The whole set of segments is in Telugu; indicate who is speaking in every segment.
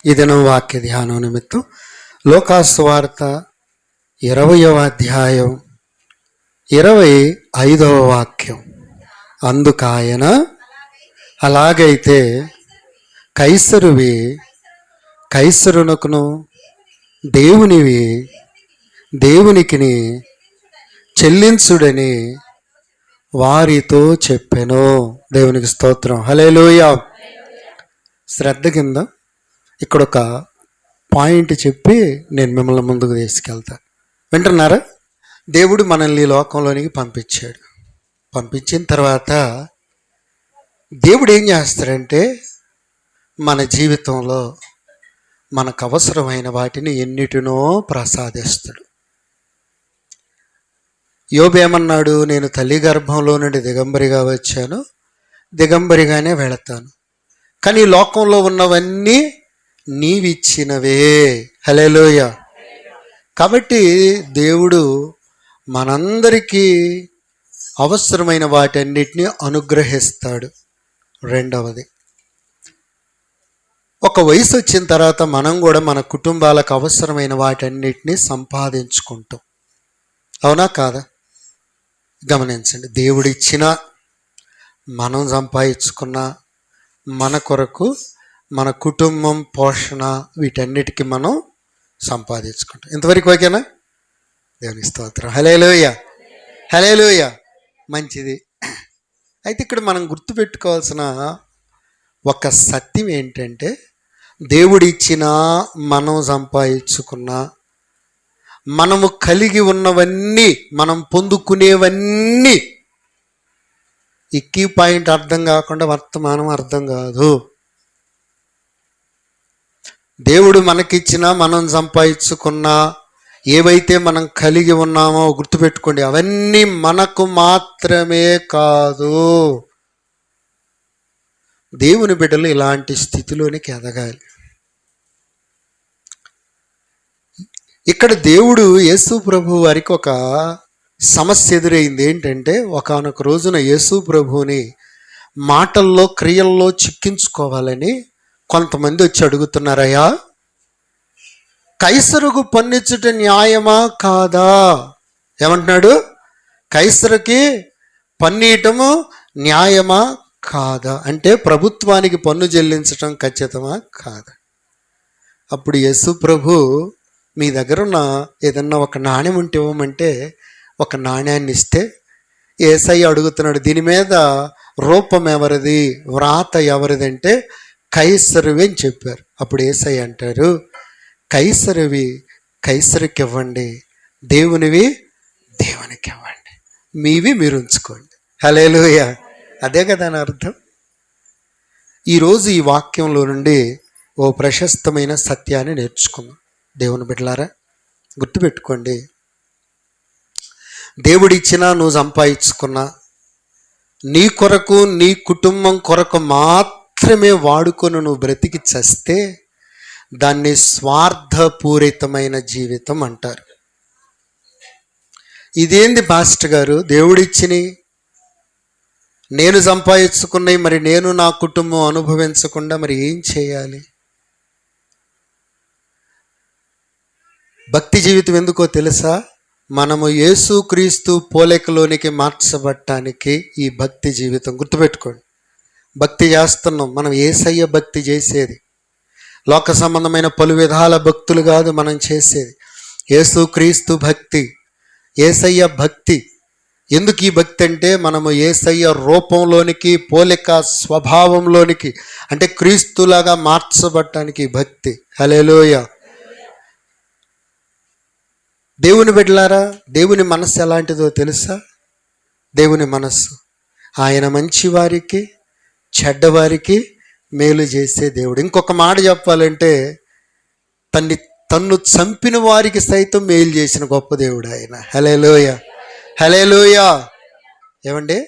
Speaker 1: ఈ దినం వాక్య ధ్యానం నిమిత్తం లోకాసువార్త 20వ అధ్యాయం 25వ వాక్యం. అందుకాయన, అలాగైతే కైసరువి కైసరునకును, దేవునివి దేవునికిని చెల్లించుడని వారితో చెప్పెను. దేవునికి స్తోత్రం. హల్లెలూయా. శ్రద్ధ కింద ఇక్కడ ఒక పాయింట్ చెప్పి నేను మిమ్మల్ని ముందుకు తీసుకెళ్తాను. వింటున్నారా? దేవుడు మనల్ని ఈ లోకంలోనికి పంపించాడు. పంపించిన తర్వాత దేవుడు ఏం చేస్తాడంటే మన జీవితంలో మనకు అవసరమైన వాటిని ఎన్నిటినో ప్రసాదిస్తాడు. యోబు ఏమన్నాడు? నేను తల్లి గర్భంలో నుండి దిగంబరిగా వచ్చాను, దిగంబరిగానే వెళతాను, కానీ ఈ లోకంలో ఉన్నవన్నీ నీవిచ్చినవే. హల్లెలూయా. కాబట్టి దేవుడు మనందరికీ అవసరమైన వాటన్నిటిని అనుగ్రహిస్తాడు. రెండవది, ఒక వయసు వచ్చిన తర్వాత మనం కూడా మన కుటుంబాలకు అవసరమైన వాటన్నిటిని సంపాదించుకుంటాం. అవునా కాదా? గమనించండి. దేవుడిచ్చిన, మనం సంపాదించుకున్న, మన కొరకు మన కుటుంబం పోషణ వీటన్నిటికీ మనం సంపాదించుకుంటాం. ఇంతవరకు ఓకేనా? దేవుని స్తోత్రం. హల్లెలూయా. హల్లెలూయా. మంచిది. అయితే ఇక్కడ మనం గుర్తుపెట్టుకోవాల్సిన ఒక సత్యం ఏంటంటే, దేవుడిచ్చిన, మనం సంపాదించుకున్న, మనము కలిగి ఉన్నవన్నీ, మనం పొందుకునేవన్నీ ఈ కీ పాయింట్ అర్థం కాకుండా వర్తమానం అర్థం కాదు. దేవుడు మనకిచ్చిన, మనం సంపాదించుకున్న, ఏవైతే మనం కలిగి ఉన్నామో గుర్తుపెట్టుకోండి, అవన్నీ మనకు మాత్రమే కాదు. దేవుని బిడ్డలు ఇలాంటి స్థితిలోనికి ఎదగాలి. ఇక్కడ దేవుడు యేసు ప్రభు వారికి ఒక సమస్య ఎదురైంది. ఏంటంటే, ఒకానొక రోజున యేసు ప్రభువుని మాటల్లో క్రియల్లో చిక్కించుకోవాలని కొంతమంది వచ్చి అడుగుతున్నారయ్యా, కైసరుకు పన్నిచ్చుట న్యాయమా కాదా? ఏమంటున్నాడు? కైసరుకి పన్నీయటము న్యాయమా కాదా అంటే ప్రభుత్వానికి పన్ను చెల్లించటం ఖచ్చితమా కాదా? అప్పుడు యేసు ప్రభు, మీ దగ్గర ఉన్న ఏదన్నా ఒక నాణ్యం ఉంటే ఇవ్వమంటే ఒక నాణ్యాన్ని ఇస్తే, యేసయ్య అడుగుతున్నాడు, దీని మీద రూపం ఎవరిది, వ్రాత ఎవరిది అంటే కైసరువి అని చెప్పారు. అప్పుడు యేసయ్య అంటారు, కైసరువి కైసరుకి ఇవ్వండి, దేవునివి దేవునికి ఇవ్వండి, మీవి మీరు ఉంచుకోండి. హల్లెలూయా. అదే కదా అని అర్థం. ఈరోజు ఈ వాక్యంలో నుండి ఓ ప్రశస్తమైన సత్యాన్ని నేర్చుకుందాం. దేవుని బిడ్డలారా, గుర్తుపెట్టుకోండి, దేవుడిచ్చినా, నువ్వు సంపాదించుకున్నా, నీ కొరకు నీ కుటుంబం కొరకు మాత్రమే వాడుకొని నువ్వు బ్రతికి చస్తే దాన్ని స్వార్థపూరితమైన జీవితం అంటారు. ఇదేంది పాస్టర్ గారు, దేవుడిచ్చినవి నేను సంపాదించుకున్నవి మరి నేను నా కుటుంబం అనుభవించకుండా మరి ఏం చేయాలి? భక్తి జీవితం ఎందుకో తెలుసా? మనము యేసుక్రీస్తు పోలికలోనికి మార్చబడటానికి ఈ భక్తి జీవితం. గుర్తుపెట్టుకోండి, భక్తి చేస్తున్నాం, మనం యేసయ్య భక్తి చేసేది. లోక సంబంధమైన పలు విధాల భక్తులు కాదు మనం చేసేది, యేసుక్రీస్తు భక్తి, యేసయ్య భక్తి. ఎందుకు ఈ భక్తి అంటే, మనము యేసయ్య రూపంలోనికి, పోలిక స్వభావంలోనికి అంటే క్రీస్తులాగా మార్చబడటానికి భక్తి. హల్లెలూయా. దేవుని బిడ్డలారా, దేవుని మనస్సు ఎలాంటిదో తెలుసా? దేవుని మనస్సు, ఆయన మంచివారికి చెడ్డవారికి మేలు చేసే దేవుడు. ఇంకొక మాట చెప్పాలంటే, తన్ను చంపిన వారికి సైతం మేలు చేసిన గొప్ప దేవుడు ఆయన. హల్లెలూయా. హల్లెలూయా. ఏమండి?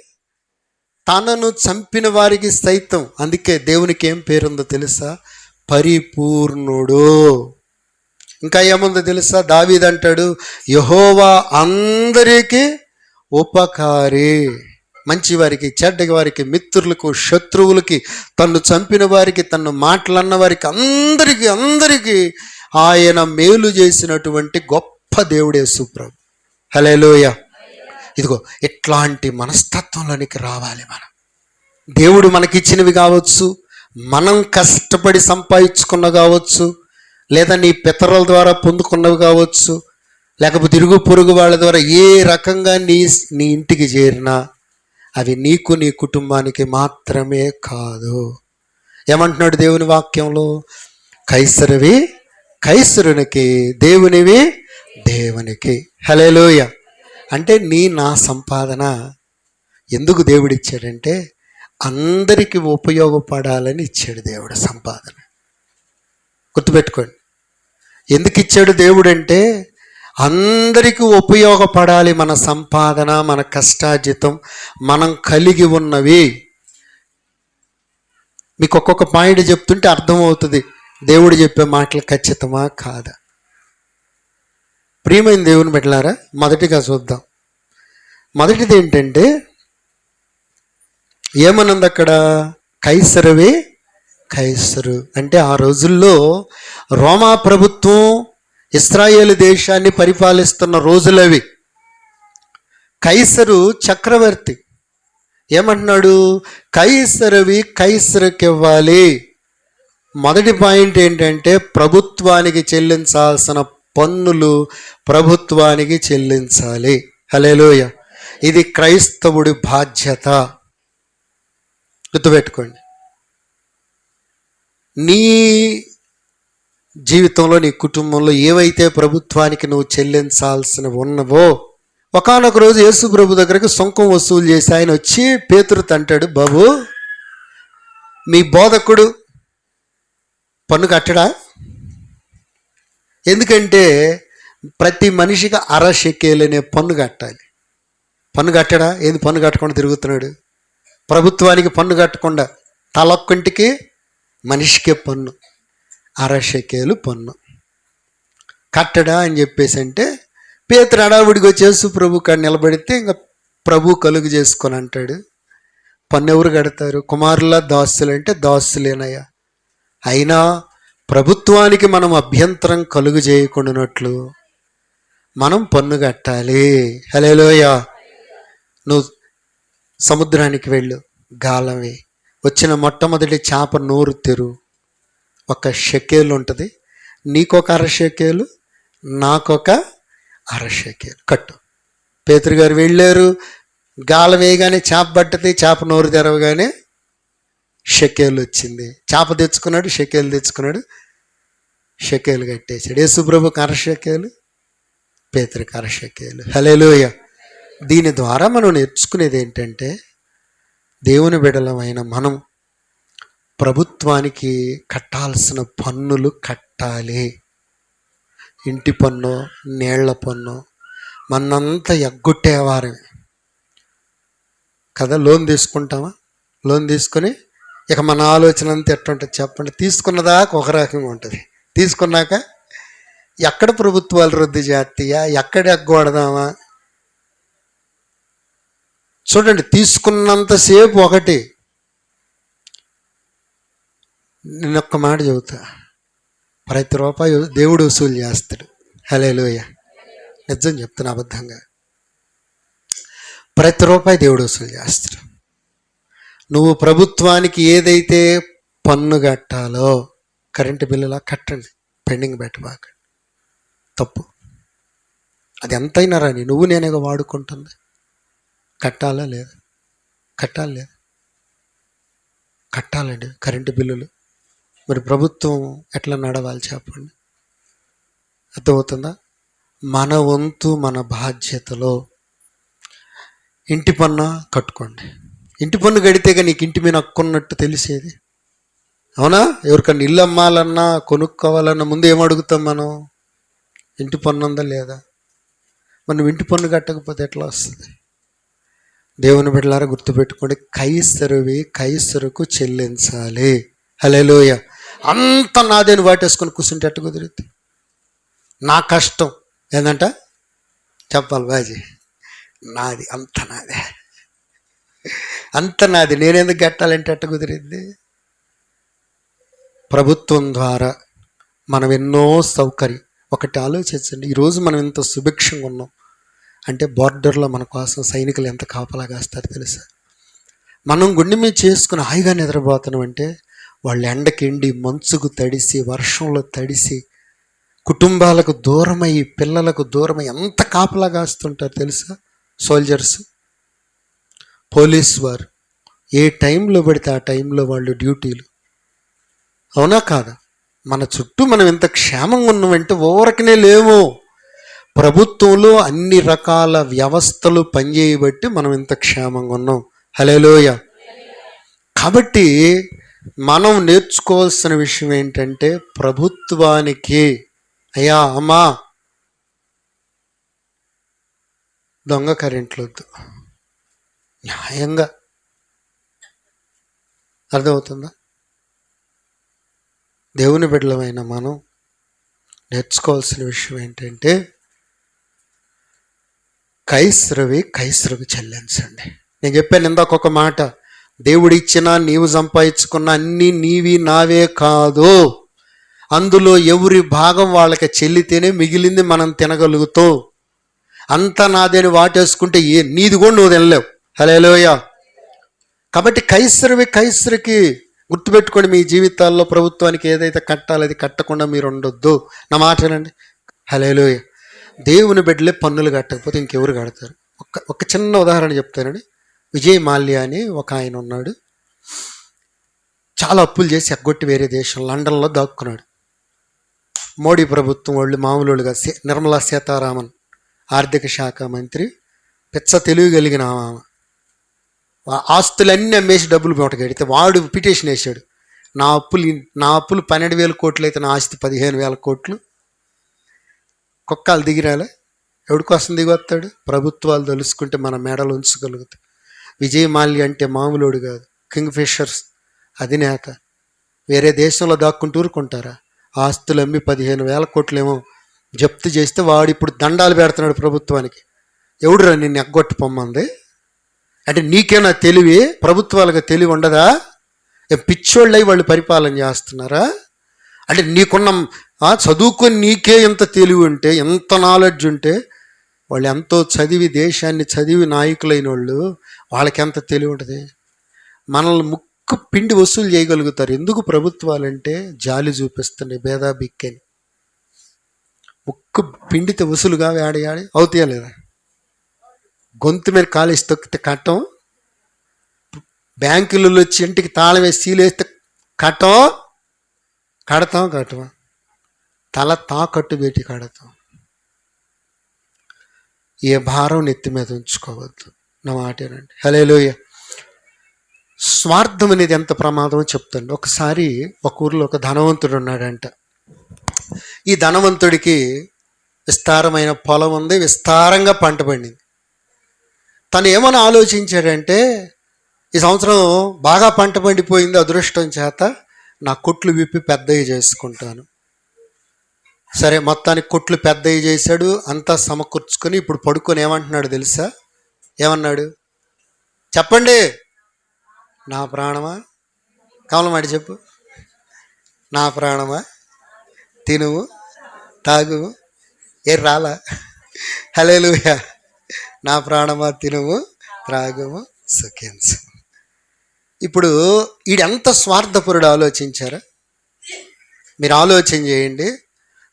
Speaker 1: తనను చంపిన వారికి సైతం. అందుకే దేవునికి ఏం పేరుందో తెలుసా? పరిపూర్ణుడు. ఇంకా ఏముందో తెలుసా? దావీదు అంటాడు, యెహోవా అందరికీ ఉపకారి. మంచి వారికి, చెడ్డ వారికి, మిత్రులకు, శత్రువులకి, తన్ను చంపిన వారికి, తన్ను మాటలన్న వారికి, అందరికీ ఆయన మేలు చేసినటువంటి గొప్ప దేవుడు యేసు ప్రభు. హల్లెలూయా. ఇదిగో ఇట్లాంటి మనస్తత్వంలోనికి రావాలి మనం. దేవుడు మనకిచ్చినవి కావచ్చు, మనం కష్టపడి సంపాదించుకున్న కావచ్చు, లేదా నీ పితరుల ద్వారా పొందుకున్నవి కావచ్చు, లేకపోతే ఇరుగు పొరుగు వాళ్ళ ద్వారా ఏ రకంగా నీ ఇంటికి చేరినా అవి నీకు, నీ కుటుంబానికి మాత్రమే కాదు. ఏమంటున్నాడు దేవుని వాక్యంలో? కైసరువి కైసరునికి, దేవునివి దేవునికి. హల్లెలూయా. అంటే నా సంపాదన ఎందుకు దేవుడిచ్చాడంటే అందరికీ ఉపయోగపడాలని ఇచ్చాడు దేవుడు సంపాదన. గుర్తుపెట్టుకోండి. ఎందుకు ఇచ్చాడు దేవుడు అంటే అందరికీ ఉపయోగపడాలి మన సంపాదన, మన కష్టార్జితం, మనం కలిగి ఉన్నవి. మీకు ఒక్కొక్క పాయింట్ చెప్తుంటే అర్థమవుతుంది దేవుడు చెప్పే మాటలు ఖచ్చితమా కాదా. ప్రియమైన దేవుని బిడ్డలారా, మొదటిగా చూద్దాం. మొదటిది ఏంటంటే ఏమన్నది అక్కడ? కైసరువే కైసరు. అంటే ఆ రోజుల్లో రోమా ప్రభుత్వం ఇశ్రాయేలు దేశాన్ని పరిపాలిస్తున్న రోజులవి. కైసరు చక్రవర్తి. ఏమంటున్నాడు? కైసరువి కైసరుకి ఇవ్వాలి. మొదటి పాయింట్ ఏంటంటే ప్రభుత్వానికి చెల్లించాల్సిన పన్నులు ప్రభుత్వానికి చెల్లించాలి. హల్లెలూయా. ఇది క్రైస్తవుడి బాధ్యత. గుర్తుపెట్టుకోండి. నీ జీవితంలో, నీ కుటుంబంలో ఏవైతే ప్రభుత్వానికి నువ్వు చెల్లించాల్సినవి ఉన్నవో, ఒకానొక రోజు యేసు ప్రభు దగ్గరికి సుంకం వసూలు చేసి ఆయన వచ్చి పేతురుతో అంటాడు, బాబు మీ బోధకుడు పన్ను కట్టడా? ఎందుకంటే ప్రతి మనిషికి అరషెకేలు అనే పన్ను కట్టాలి. పన్ను కట్టడా? ఏంది పన్ను కట్టకుండా తిరుగుతున్నాడు? ప్రభుత్వానికి పన్ను కట్టకుండా తలొక్కంటికి మనిషికే పన్ను, అరషెకేలు పన్ను కట్టడా అని చెప్పేసి అంటే పేతురు అడావుడికి వచ్చేసి ప్రభు కాడ నిలబడితే ఇంకా ప్రభు కలుగు చేసుకొని అంటాడు, పన్ను ఎవరు కడతారు? కుమారుల దాసులు అంటే దాసులేనయ్యా. అయినా ప్రభుత్వానికి మనం అభ్యంతరం కలుగు చేయకుండానట్లు మనం పన్ను కట్టాలి. హల్లెలూయా. నువ్వు సముద్రానికి వెళ్ళు, గాలమే, వచ్చిన మొట్టమొదటి చేప నోరు తెరు, ఒక షెకేలు ఉంటుంది, నీకొక అరషెకేలు, నాకొక అరషెకేలు కట్టు. పేతురు గారు వెళ్ళారు, గాలం వేయగానే చేప పట్టది, చేప నోరు తెరవగానే షెకేలు వచ్చింది. చేప తెచ్చుకున్నాడు, షెకేలు తెచ్చుకున్నాడు, షెకేలు కట్టేశాడు. యేసు ప్రభుకి అరషెకేలు, పేతురుకి అరషెకేలు. హల్లెలూయా. దీని ద్వారా మనం నేర్చుకునేది ఏంటంటే దేవుని బిడ్డలమైన మనం ప్రభుత్వానికి కట్టాల్సిన పన్నులు కట్టాలి. ఇంటి పన్ను, నీళ్ల పన్ను, మనంతా ఎగ్గొట్టేవారమే కదా. లోన్ తీసుకుంటామా? లోన్ తీసుకొని ఇక మన ఆలోచన అంతా ఎట్టుంటుంది చెప్పండి? తీసుకున్నదాకా ఒక రకంగా ఉంటుంది, తీసుకున్నాక ఎక్కడ ప్రభుత్వాలు రద్దు చేస్తాయా, ఎక్కడ ఎగ్గొడదామా? చూడండి, తీసుకున్నంతసేపు ఒకటి. నేనొక్క మాట చెబుతా, ప్రతి రూపాయి దేవుడు వసూలు చేస్తాడు. హల్లెలూయా. నిజం చెప్తున్నా, అబద్ధంగా. ప్రతి రూపాయి దేవుడు వసూలు చేస్తాడు. నువ్వు ప్రభుత్వానికి ఏదైతే పన్ను కట్టాలో, కరెంటు బిల్లులా కట్టండి, పెండింగ్ పెట్టబాక. తప్పు. అది ఎంతైనా రాని నువ్వు నేనేగా వాడుకుంటుంది, కట్టాలా లేదా? కట్టాలి లేదా? కట్టాలండి కరెంటు బిల్లులు. మరి ప్రభుత్వం ఎట్లా నడవాలి చెప్పండి? అర్థమవుతుందా? మన వంతు, మన బాధ్యతలో ఇంటి పన్ను కట్టుకోండి. ఇంటి పన్ను కడితేగా నీకు ఇంటి మీద హక్కున్నట్టు తెలిసేది, అవునా? ఎవరికన్నా ఇల్లు అమ్మాలన్నా, కొనుక్కోవాలన్నా ముందు ఏమడుగుతాం మనం? ఇంటి పన్ను ఉందా లేదా? మనం ఇంటి పన్ను కట్టకపోతే ఎట్లా వస్తుంది? దేవుని బిడ్డలారా గుర్తుపెట్టుకోండి, కైసరువి కైసరుకు చెల్లించాలి. హల్లెలూయా. అంత నాదేని వాటేసుకొని కూర్చుంటే ఎట్ట కుదిరిద్ది? నా కష్టం ఏంటంట చెప్పాలి బాజీ, నాది అంత నాదే. అంత నాది, నేనెందుకు కట్టాలంటే అట్ట కుదిరింది? ప్రభుత్వం ద్వారా మనం ఎన్నో సౌకర్యం. ఒకటి ఆలోచించండి, ఈరోజు మనం ఇంత సుభిక్షంగా ఉన్నాం అంటే బార్డర్లో మన కోసం సైనికులు ఎంత కాపలా కాస్తారు తెలుసా? మనం గుండె మీద చేసుకుని హాయిగా నిద్రపోతున్నాం అంటే వాళ్ళు ఎండకెండి, మంచుకు తడిసి, వర్షంలో తడిసి, కుటుంబాలకు దూరమై, పిల్లలకు దూరమై ఎంత కాపలా కాస్తుంటారు తెలుసా? సోల్జర్స్, పోలీస్ వారు ఏ టైంలో పడితే ఆ టైంలో వాళ్ళు డ్యూటీలు. అవునా కాదా? మన చుట్టూ మనం ఎంత క్షేమంగా ఉన్నామంటే ఊరకనే లేము. ప్రభుత్వంలో అన్ని రకాల వ్యవస్థలు పనిచేయబట్టి మనం ఇంత క్షేమంగా ఉన్నాం. హల్లెలూయా. కాబట్టి మనం నేర్చుకోవాల్సిన విషయం ఏంటంటే ప్రభుత్వానికి, అయ్యా అమ్మా దొంగ కరెంట్లు వద్దు, న్యాయంగా. అర్థమవుతుందా? దేవుని బిడ్డలమైన మనం నేర్చుకోవాల్సిన విషయం ఏంటంటే కైసరువి చెల్లించండి. నేను చెప్పాను ఇందాక ఒక మాట, దేవుడిచ్చినా నీవు సంపాదించుకున్న అన్నీ నీవి నావే కాదు, అందులో ఎవరి భాగం వాళ్ళకి చెల్లితేనే మిగిలింది మనం తినగలుగుతాం. అంతా నాదేని వాటేసుకుంటే నీది కూడా నువ్వు తినలేవు. హల్లెలూయా. కాబట్టి కైసరుకి గుర్తుపెట్టుకోండి. మీ జీవితాల్లో ప్రభుత్వానికి ఏదైతే కట్టాలో అది కట్టకుండా మీరు ఉండొద్దు. నా మాట వినండి. హల్లెలూయా. దేవుని బిడ్డలే పన్నులు కట్టకపోతే ఇంకెవరు కడతారు? ఒక చిన్న ఉదాహరణ చెప్తానండి. విజయ్ మాల్యా అని ఒక ఆయన ఉన్నాడు. చాలా అప్పులు చేసి ఎగ్గొట్టి వేరే దేశం లండన్లో దాక్కున్నాడు. మోడీ ప్రభుత్వం వాళ్ళు మామూలుగా నిర్మలా సీతారామన్ ఆర్థిక శాఖ మంత్రి, పిచ్చ తెలివి కలిగిన ఆస్తులన్నీ అమ్మేసి డబ్బులు మూటగడితే వాడు పిటిషన్ వేశాడు, నా అప్పులు 12,000 కోట్లు అయితే నా ఆస్తి 15,000 కోట్లు. కుక్కలు దిగిరాలే, ఎవడికోసం దిగొస్తాడు? ప్రభుత్వాలు తెలుసుకుంటే మన మెడలు ఉంచగలుగుతాయి. విజయ్ మాల్యా అంటే మామూలుడు కాదు, కింగ్ ఫిషర్స్ అధినేత. వేరే దేశంలో దాక్కుంటూ ఊరుకుంటారా? ఆస్తులు అమ్మి 15,000 కోట్లేమో జప్తు చేస్తే వాడు ఇప్పుడు దండాలు పెడుతున్నాడు ప్రభుత్వానికి. ఎవడురా నిన్ను ఎగ్గొట్టి పొమ్మంది అంటే? నీకేనా తెలివి? ప్రభుత్వాలకు తెలివి ఉండదా? పిచ్చోళ్ళై వాళ్ళు పరిపాలన చేస్తున్నారా? అంటే నీకున్న చదువుకొని నీకే ఎంత తెలివి ఉంటే, ఎంత నాలెడ్జ్ ఉంటే, వాళ్ళు ఎంతో చదివి దేశాన్ని చదివి నాయకులైన వాళ్ళు వాళ్ళకి ఎంత తెలివి ఉంటుంది? మనల్ని ముక్కు పిండి వసూలు చేయగలుగుతారు. ఎందుకు? ప్రభుత్వాలంటే జాలి చూపిస్తున్నాయి, భేదా బిక్కని. ముక్కు పిండితే వసూలుగా ఆడి అవుతాయా లేదా? గొంతు మీద కాలేసి తొక్కితే కట్టం, బ్యాంకులలో వచ్చి ఇంటికి తాళం వేసి సీలేస్తే కడతాం, తల తాకట్టు పెట్టి కడతాం. ఏ భారం నెత్తి మీద ఉంచుకోవద్దు. నా మాటేనండి. హల్లెలూయా. స్వార్థం అనేది ఎంత ప్రమాదమో చెప్తాను. ఒకసారి ఒక ఊరిలో ఒక ధనవంతుడు ఉన్నాడంట. ఈ ధనవంతుడికి విస్తారమైన పొలం ఉంది, విస్తారంగా పంట పండింది. తను ఏమని ఆలోచించాడంటే, ఈ సంవత్సరం బాగా పంట పండిపోయింది, అదృష్టం చేత నా కొట్లు విప్పి పెద్దవి చేసుకుంటాను. సరే, మొత్తానికి కొట్లు పెద్దవి చేశాడు, అంతా సమకూర్చుకొని ఇప్పుడు పడుకొని ఏమంటున్నాడు తెలుసా? ఏమన్నాడు చెప్పండి? నా ప్రాణమా, కమలమాడి చెప్పు, నా ప్రాణమా తినుము తాగుము, రాలా? హల్లెలూయా. నా ప్రాణమా తినుము త్రాగుము సుఖించు. ఇప్పుడు ఈడెంత స్వార్థపరుడు ఆలోచించారా? మీరు ఆలోచన చేయండి.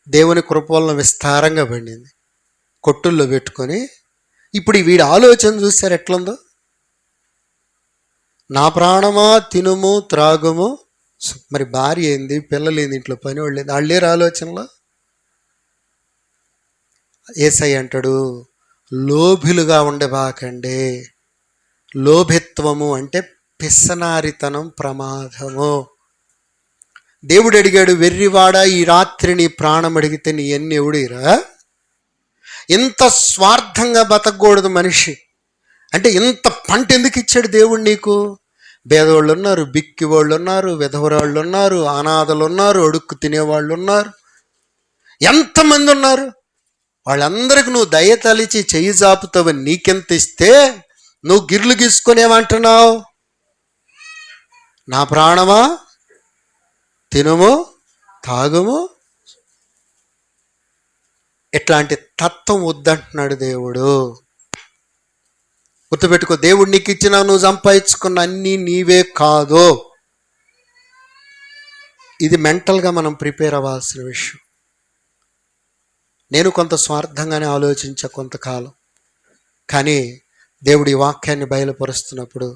Speaker 1: దేవుని కృపలను విస్తారంగా పండింది, కొట్టుల్లో పెట్టుకొని. ఇప్పుడు వీడి ఆలోచన చూసారు ఎట్లుందో? నా ప్రాణమా తినుము త్రాగుము. మరి భార్య ఏంది, పిల్లలు ఏంది, ఇంట్లో పని వాళ్ళు ఏంది, వాళ్ళు లేరు ఆలోచనలో. యేసయ్య అంటాడు, లోభిలుగా ఉండబాకండి. లోభిత్వము అంటే పిసనారితనం, ప్రమాదము. దేవుడు అడిగాడు, వెర్రివాడా ఈ రాత్రి నీ ప్రాణం అడిగితే నీ ఎన్ని ఎవడిరా? ఇంత స్వార్థంగా బతకూడదు మనిషి. అంటే ఇంత పంట ఎందుకు ఇచ్చాడు దేవుడు నీకు? పేదవాళ్ళు ఉన్నారు, బిక్కి వాళ్ళు ఉన్నారు, విధవరాళ్ళు ఉన్నారు, అనాథలు ఉన్నారు, అడుక్కు తినేవాళ్ళు ఉన్నారు, ఎంతమంది ఉన్నారు. వాళ్ళందరికీ నువ్వు దయ తలిచి చెయ్యి జాపుతావని నీకెంత ఇస్తే నువ్వు గిర్లు గీసుకొని ఏమంటున్నావు? నా ప్రాణమా తినుము తాగుము. ఇట్లాంటి తత్వం వద్దంటున్నాడు దేవుడు. గుర్తుపెట్టుకో, దేవుడు నీకు ఇచ్చిన నువ్వు సంపాదించుకున్న అన్నీ నీవే కాదు. ఇది మెంటల్గా మనం ప్రిపేర్ అవ్వాల్సిన విషయం. నేను కొంత స్వార్థంగానే ఆలోచించా కొంతకాలం, కానీ దేవుడి వాక్యాన్ని బయలుపరుస్తున్నప్పుడు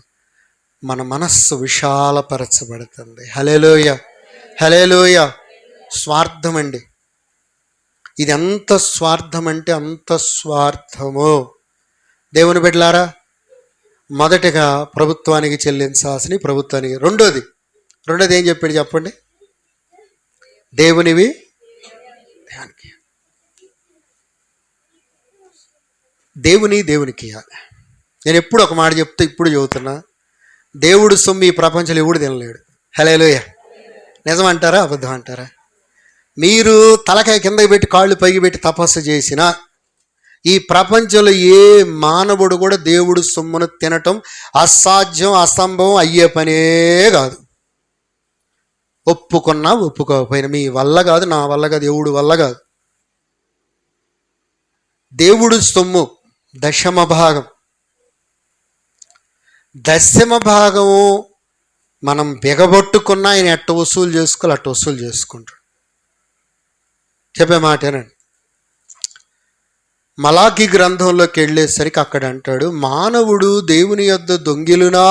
Speaker 1: మన మనస్సు విశాలపరచబడుతుంది. హల్లెలూయ, హల్లెలూయ. స్వార్థం అండి, ఇది ఎంత స్వార్థం అంటే అంత స్వార్థము. దేవుని బిడ్డలారా, మొదటిగా ప్రభుత్వానికి చెల్లించాల్సిన ప్రభుత్వానికి. రెండోది ఏం చెప్పాడు చెప్పండి? దేవునికి ఇవ్వాలి. నేను ఎప్పుడు ఒక మాట చెప్తే ఇప్పుడు చెబుతున్నా, దేవుడు సొమ్ము ఈ ప్రపంచంలో ఎవడు తినలేడు. హల్లెలూయ. నిజం అంటారా అబద్ధం అంటారా? మీరు తలకాయ కిందకి పెట్టి కాళ్ళు పైకి పెట్టి తపస్సు చేసినా ఈ ప్రపంచంలో ఏ మానవుడు కూడా దేవుడు సొమ్మును తినటం అసాధ్యం, అసంభవం, అయ్యే పనే కాదు. ఒప్పుకున్నా ఒప్పుకోకపోయినా మీ వల్ల కాదు, నా వల్ల కాదు, దేవుడు వల్ల కాదు. దేవుడు సొమ్ము దశమ భాగము మనం బిగబొట్టుకున్నా ఆయన ఎట్ట వసూలు చేసుకోవాలి అట్ట వసూలు చేసుకుంటాడు. చెప్పే మాటేనండి. మలాకి గ్రంథంలోకి వెళ్ళేసరికి అక్కడ అంటాడు, మానవుడు దేవుని యొద్ద దొంగిలునా.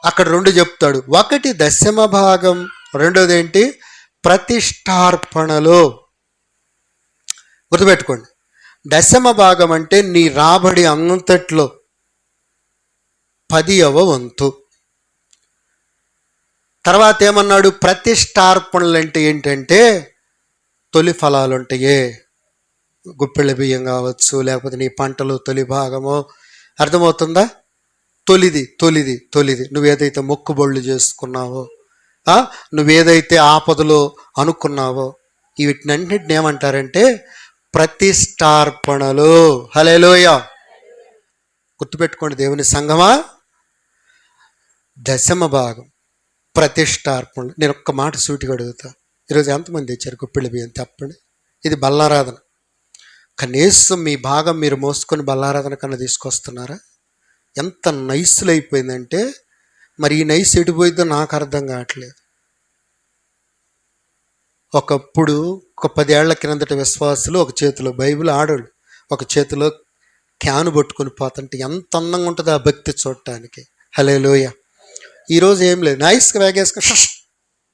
Speaker 1: అక్కడ రెండు చెప్తాడు, ఒకటి దశమ భాగం, రెండోది ఏంటి? ప్రతిష్టార్పణలో. గుర్తుపెట్టుకోండి, దశమ భాగం అంటే నీ రాబడి అంతట్లో 10వ వంతు. తర్వాత ఏమన్నాడు? ప్రతిష్టార్పణలు అంటే ఏంటంటే తొలి ఫలాలు ఉంటాయే, గుప్పెళ్ళ బియ్యం కావచ్చు, లేకపోతే నీ పంటలు తొలి భాగము. అర్థమవుతుందా? తొలిది నువ్వేదైతే మొక్కుబళ్ళు చేసుకున్నావో, నువ్వేదైతే ఆపదలో అనుకున్నావో, వీటినన్నింటిని ఏమంటారంటే ప్రతిష్టార్పణలు. హల్లెలూయ. గుర్తుపెట్టుకోండి దేవుని సంగమా, దశమ భాగం ప్రతిష్టార్పణలు. నేను ఒక్క మాట సూటిగా అడుగుతా, ఈరోజు ఎంతమంది తెచ్చారు గుప్పిళ్ళ బియ్యం? చెప్పండి. ఇది బల్లారాధన, కనీసం మీ భాగం మీరు మోసుకొని బల్లారాధన కన్నా తీసుకొస్తున్నారా? ఎంత నైస్లు అయిపోయిందంటే, మరి ఈ నైస్ ఎడిపోయిద్దో నాకు అర్థం కావట్లేదు. ఒకప్పుడు ఒక 10 ఏళ్ల క్రిందట విశ్వాసులు ఒక చేతిలో బైబిల్, ఆడోళ్ళు ఒక చేతిలో క్యాను పట్టుకొని పోతుంటే ఎంత అందంగా ఉంటుందో ఆ భక్తి చూడటానికి. హల్లెలూయ. ఈరోజు ఏం లేదు, నైస్గా వేగేసుకొని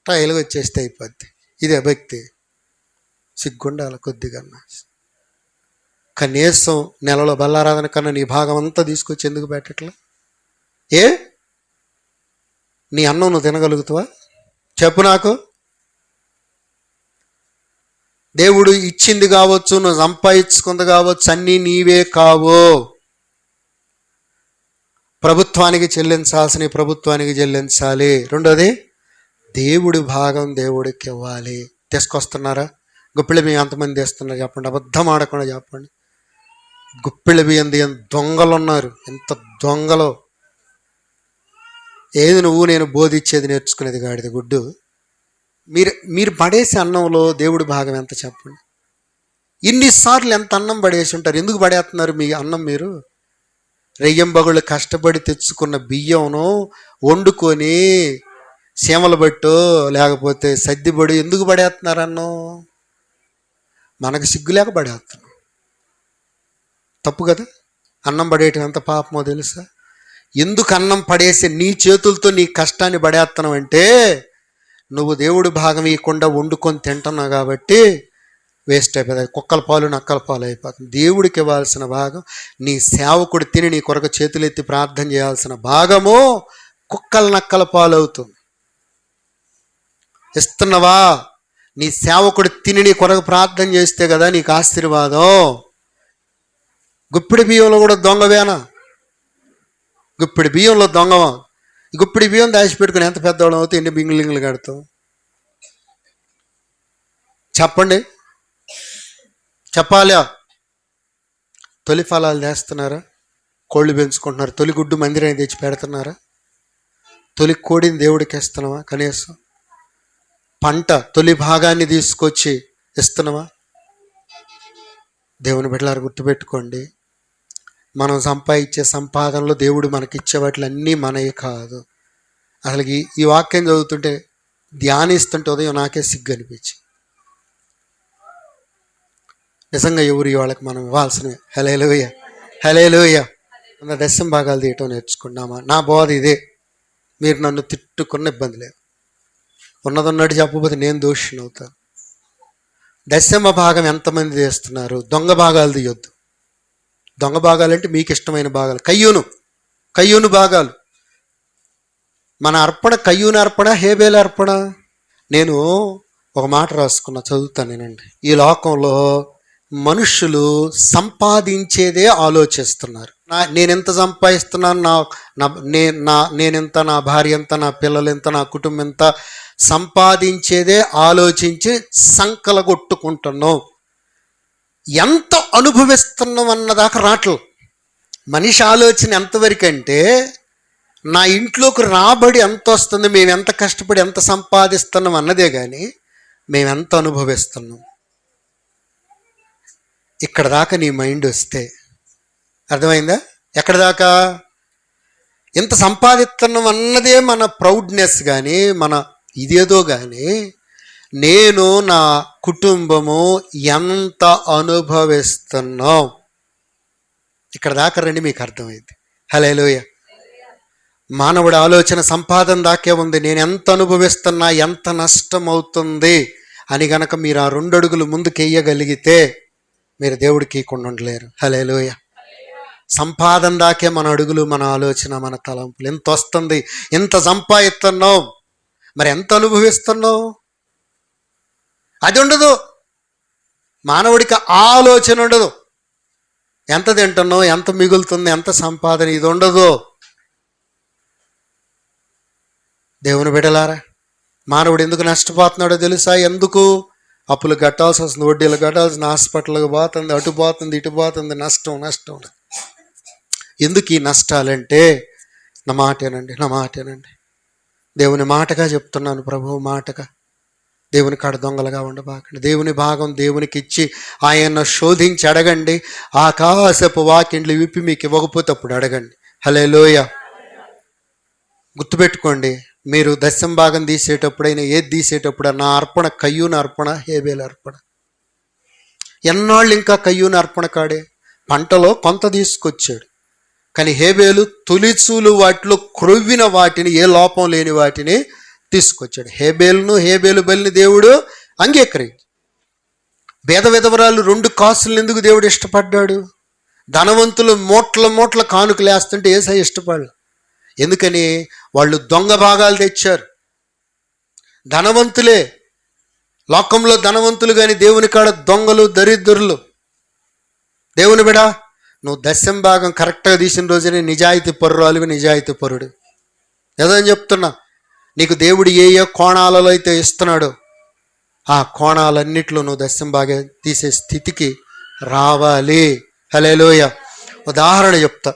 Speaker 1: ట్రైల్గా వచ్చేస్తే అయిపోద్ది. ఇదే భక్తి. సిగ్గుండాలి కొద్దిగా. కనీసం నెలలో బల్లారాధన కన్నా నీ భాగం అంతా తీసుకొచ్చి ఎందుకు పెట్టట్లా? నీ అన్నం నువ్వు తినగలుగుతావా? చెప్పు నాకు. దేవుడు ఇచ్చింది కావచ్చు, నువ్వు సంపాదించుకుంది కావచ్చు, అన్నీ నీవే కావు. ప్రభుత్వానికి చెల్లించాల్సిన ప్రభుత్వానికి చెల్లించాలి. రెండోది దేవుడి భాగం దేవుడికి ఇవ్వాలి. తీసుకొస్తున్నారా? గుప్పిళ్ళ బియ్యం ఎంతమంది తెస్తున్నారు చెప్పండి, అబద్ధం ఆడకుండా చెప్పండి. గుప్పిళ్ళ బియ్యం దొంగలు ఉన్నారు. ఎంత దొంగలో! ఏది నువ్వు నేను బోధించేది నేర్చుకునేది గాడిద గుడ్డు. మీరు పడేసే అన్నంలో దేవుడి భాగం ఎంత చెప్పండి. ఇన్నిసార్లు ఎంత అన్నం పడేసి ఉంటారు. ఎందుకు పడేస్తున్నారు మీ అన్నం? మీరు రెయ్యంబగుళ్ళు కష్టపడి తెచ్చుకున్న బియ్యంను వండుకొని సీమలు బట్టో లేకపోతే సద్దిబడి ఎందుకు పడేస్తున్నారు అన్నం? మనకు సిగ్గులేక పడేస్తున్నాం. తప్పు కదా? అన్నం పడేయటం ఎంత పాపమో తెలుసా? ఎందుకు అన్నం పడేసి నీ చేతులతో నీ కష్టాన్ని పడేస్తున్నావు అంటే, నువ్వు దేవుడి భాగం ఇవ్వకుండా వండుకొని తింటున్నావు కాబట్టి వేస్ట్ అయిపోతుంది. కుక్కల పాలు నక్కల పాలు అయిపోతుంది. దేవుడికి ఇవ్వాల్సిన భాగం, నీ సేవకుడు తిని నీ కొరకు చేతులెత్తి ప్రార్థన చేయాల్సిన భాగము కుక్కల నక్కల పాలు అవుతుంది. ఇస్తున్నావా? నీ సేవకుడు తిని నీ కొరకు ప్రార్థన చేస్తే కదా నీకు ఆశీర్వాదం. గుప్పిడి బియ్యంలో కూడా దొంగవేనా? గుప్పిడి బియ్యంలో దొంగవా? గుప్పిడి బియ్యం దాచిపెట్టుకుని ఎంత పెద్దవాళ్ళం అవుతావు, ఎన్ని బింగిలింగులు కడతావు చెప్పండి. చెప్పాలా? తొలి ఫలాలు చేస్తున్నారా? కోళ్ళు పెంచుకుంటున్నారు, తొలి గుడ్డు మందిరాన్ని తెచ్చి పెడుతున్నారా? తొలి కోడిని దేవుడికి ఇస్తున్నావా? కనీసం పంట తొలి భాగాన్ని తీసుకొచ్చి ఇస్తున్నావా? దేవుని బిడ్డలారా గుర్తుపెట్టుకోండి, మనం సంపాదించే సంపాదనలో దేవుడు మనకిచ్చే వాటిలన్నీ మనవి కాదు. అసలు ఈ వాక్యం చదువుతుంటే, ధ్యానిస్తుంటే ఉదయం నాకే సిగ్గు అనిపించి, నిజంగా ఎవరు వాళ్ళకి మనం ఇవ్వాల్సినవి. హల్లెలూయా, హల్లెలూయా. దశమ భాగాలు తీయటం నేర్చుకున్నామా? నా బోధ ఇదే. మీరు నన్ను తిట్టుకున్న ఇబ్బంది లేదు, ఉన్నదన్నట్టు చెప్పకపోతే నేను దోషిని అవుతాను. దశమ భాగం ఎంతమంది తీస్తున్నారు? దొంగ భాగాలు తీయొద్దు. దొంగ భాగాలు అంటే మీకు ఇష్టమైన భాగాలు, కయ్యూను భాగాలు. మన అర్పణ కయ్యూను అర్పణ, హేబేలు అర్పణ. నేను ఒక మాట రాసుకున్నా, చదువుతాను నేనండి. ఈ లోకంలో మనుషులు సంపాదించేదే ఆలోచిస్తున్నారు. నేనెంత సంపాదిస్తున్నాను, నేనెంత, నా భార్య ఎంత, నా పిల్లలు ఎంత, నా కుటుంబం ఎంత, సంపాదించేదే ఆలోచించి సంకలగొట్టుకుంటున్నాం. ఎంత అనుభవిస్తున్నాం అన్నదాకా రాట్లు. మనిషి ఆలోచన ఎంతవరకు అంటే, నా ఇంట్లోకి రాబడి ఎంత వస్తుంది, మేము ఎంత కష్టపడి ఎంత సంపాదిస్తున్నాం అన్నదే కానీ మేమెంత అనుభవిస్తున్నాం. ఇక్కడ దాకా నీ మైండ్ వస్తే అర్థమైందా? ఎక్కడ దాకా? ఇంత సంపాదిస్తున్నాం అన్నదే మన ప్రౌడ్నెస్ కానీ, మన ఇదేదో కానీ, నేను నా కుటుంబము ఎంత అనుభవిస్తున్నాం, ఇక్కడ దాకా రండి, మీకు అర్థమైంది. హల్లెలూయా. మానవుడి ఆలోచన సంపాదన దాకే ఉంది. నేను ఎంత అనుభవిస్తున్నా, ఎంత నష్టం అవుతుంది అని గనక మీరు ఆ 2 అడుగులు ముందుకు వేయగలిగితే మీరు దేవుడికి ఇవ్వకుండా ఉండలేరు. హల్లెలూయా. సంపాదన దాకే మన అడుగులు, మన ఆలోచన, మన తలంపులు. ఎంత వస్తుంది, ఎంత సంపాదిస్తున్నావు, మరి ఎంత అనుభవిస్తున్నావు, అది ఉండదు. మానవుడికి ఆలోచన ఉండదు. ఎంత తింటున్నావు, ఎంత మిగులుతుంది, ఎంత సంపాదన, ఇది ఉండదు. దేవుని బిడ్డలారా, మానవుడు ఎందుకు నష్టపోతున్నాడో తెలుసా? ఎందుకు? అప్పులు కట్టాల్సి వస్తుంది, వడ్డీలు కట్టాల్సిన, హాస్పిటల్కి పోతుంది, అటు పోతుంది, ఇటు పోతుంది, నష్టం. ఎందుకు ఈ నష్టాలంటే, నా మాటేనండి. దేవుని మాటగా చెప్తున్నాను, ప్రభువు మాటగా. దేవుని కాడ దొంగలుగా ఉండబాకండి. దేవుని భాగం దేవునికి ఇచ్చి ఆయన శోధించి అడగండి. ఆకాశపు వాకిండ్లు విప్పి మీకు ఇవ్వకపోతే అప్పుడు అడగండి. హల్లెలూయా. గుర్తుపెట్టుకోండి, మీరు దశమ భాగం తీసేటప్పుడైనా, ఏది తీసేటప్పుడు, నా అర్పణ కయ్యూను అర్పణ, హేబేలు అర్పణ. ఎన్నాళ్ళు ఇంకా కయ్యూను అర్పణ కాడే? పంటలో కొంత తీసుకొచ్చాడు, కానీ హేబేలు తొలిచూలు వాటిలో క్రొవ్విన వాటిని, ఏ లోపం లేని వాటిని తీసుకొచ్చాడు. హేబేలు బలిని దేవుడు అంగీకరించి. భేద విధవరాలు 2 కాసులను ఎందుకు దేవుడు ఇష్టపడ్డాడు? ధనవంతులు మూట్ల కానుకలు వేస్తుంటే యేసయ్య ఇష్టపడలేదు. ఎందుకని? వాళ్ళు దొంగ భాగాలు తెచ్చారు. ధనవంతులే, లోకంలో ధనవంతులు, కానీ దేవుని కాడ దొంగలు, దరిద్రులు. దేవుని బిడా, నువ్వు దశమ భాగం కరెక్ట్గా తీసిన రోజునే నిజాయితీ పరుడు. ఏదో అని చెప్తున్నా, నీకు దేవుడు ఏ కోణాలలో అయితే ఇస్తున్నాడో ఆ కోణాలన్నిట్లో నువ్వు దశమ భాగం తీసే స్థితికి రావాలి. హల్లెలూయా. ఉదాహరణ చెప్తా.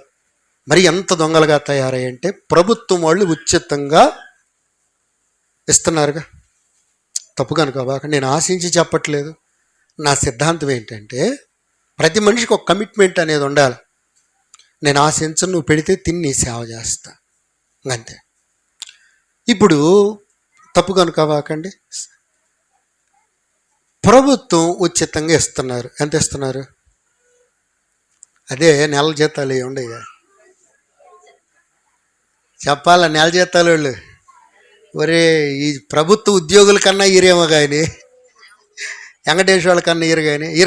Speaker 1: మరి ఎంత దొంగలుగా తయారయ్యంటే, ప్రభుత్వం వాళ్ళు ఉచితంగా ఇస్తున్నారుగా. తప్పు కనుక నేను ఆశించి చెప్పట్లేదు. నా సిద్ధాంతం ఏంటంటే, ప్రతి మనిషికి ఒక కమిట్మెంట్ అనేది ఉండాలి. నేను ఆశించను, నువ్వు పెడితే తిని సేవ చేస్తా, అంతే. ఇప్పుడు తప్పు కనుక ప్రభుత్వం ఉచితంగా ఇస్తున్నారు. ఎంత ఇస్తున్నారు? అదే నెల జీతాలు ఉండేగా చెప్పాలా? నెల జీతాలు వాళ్ళు ఒరే, ఈ ప్రభుత్వ ఉద్యోగుల కన్నా ఇరేమో కానీ, వెంకటేశ్వర కన్నా ఇరు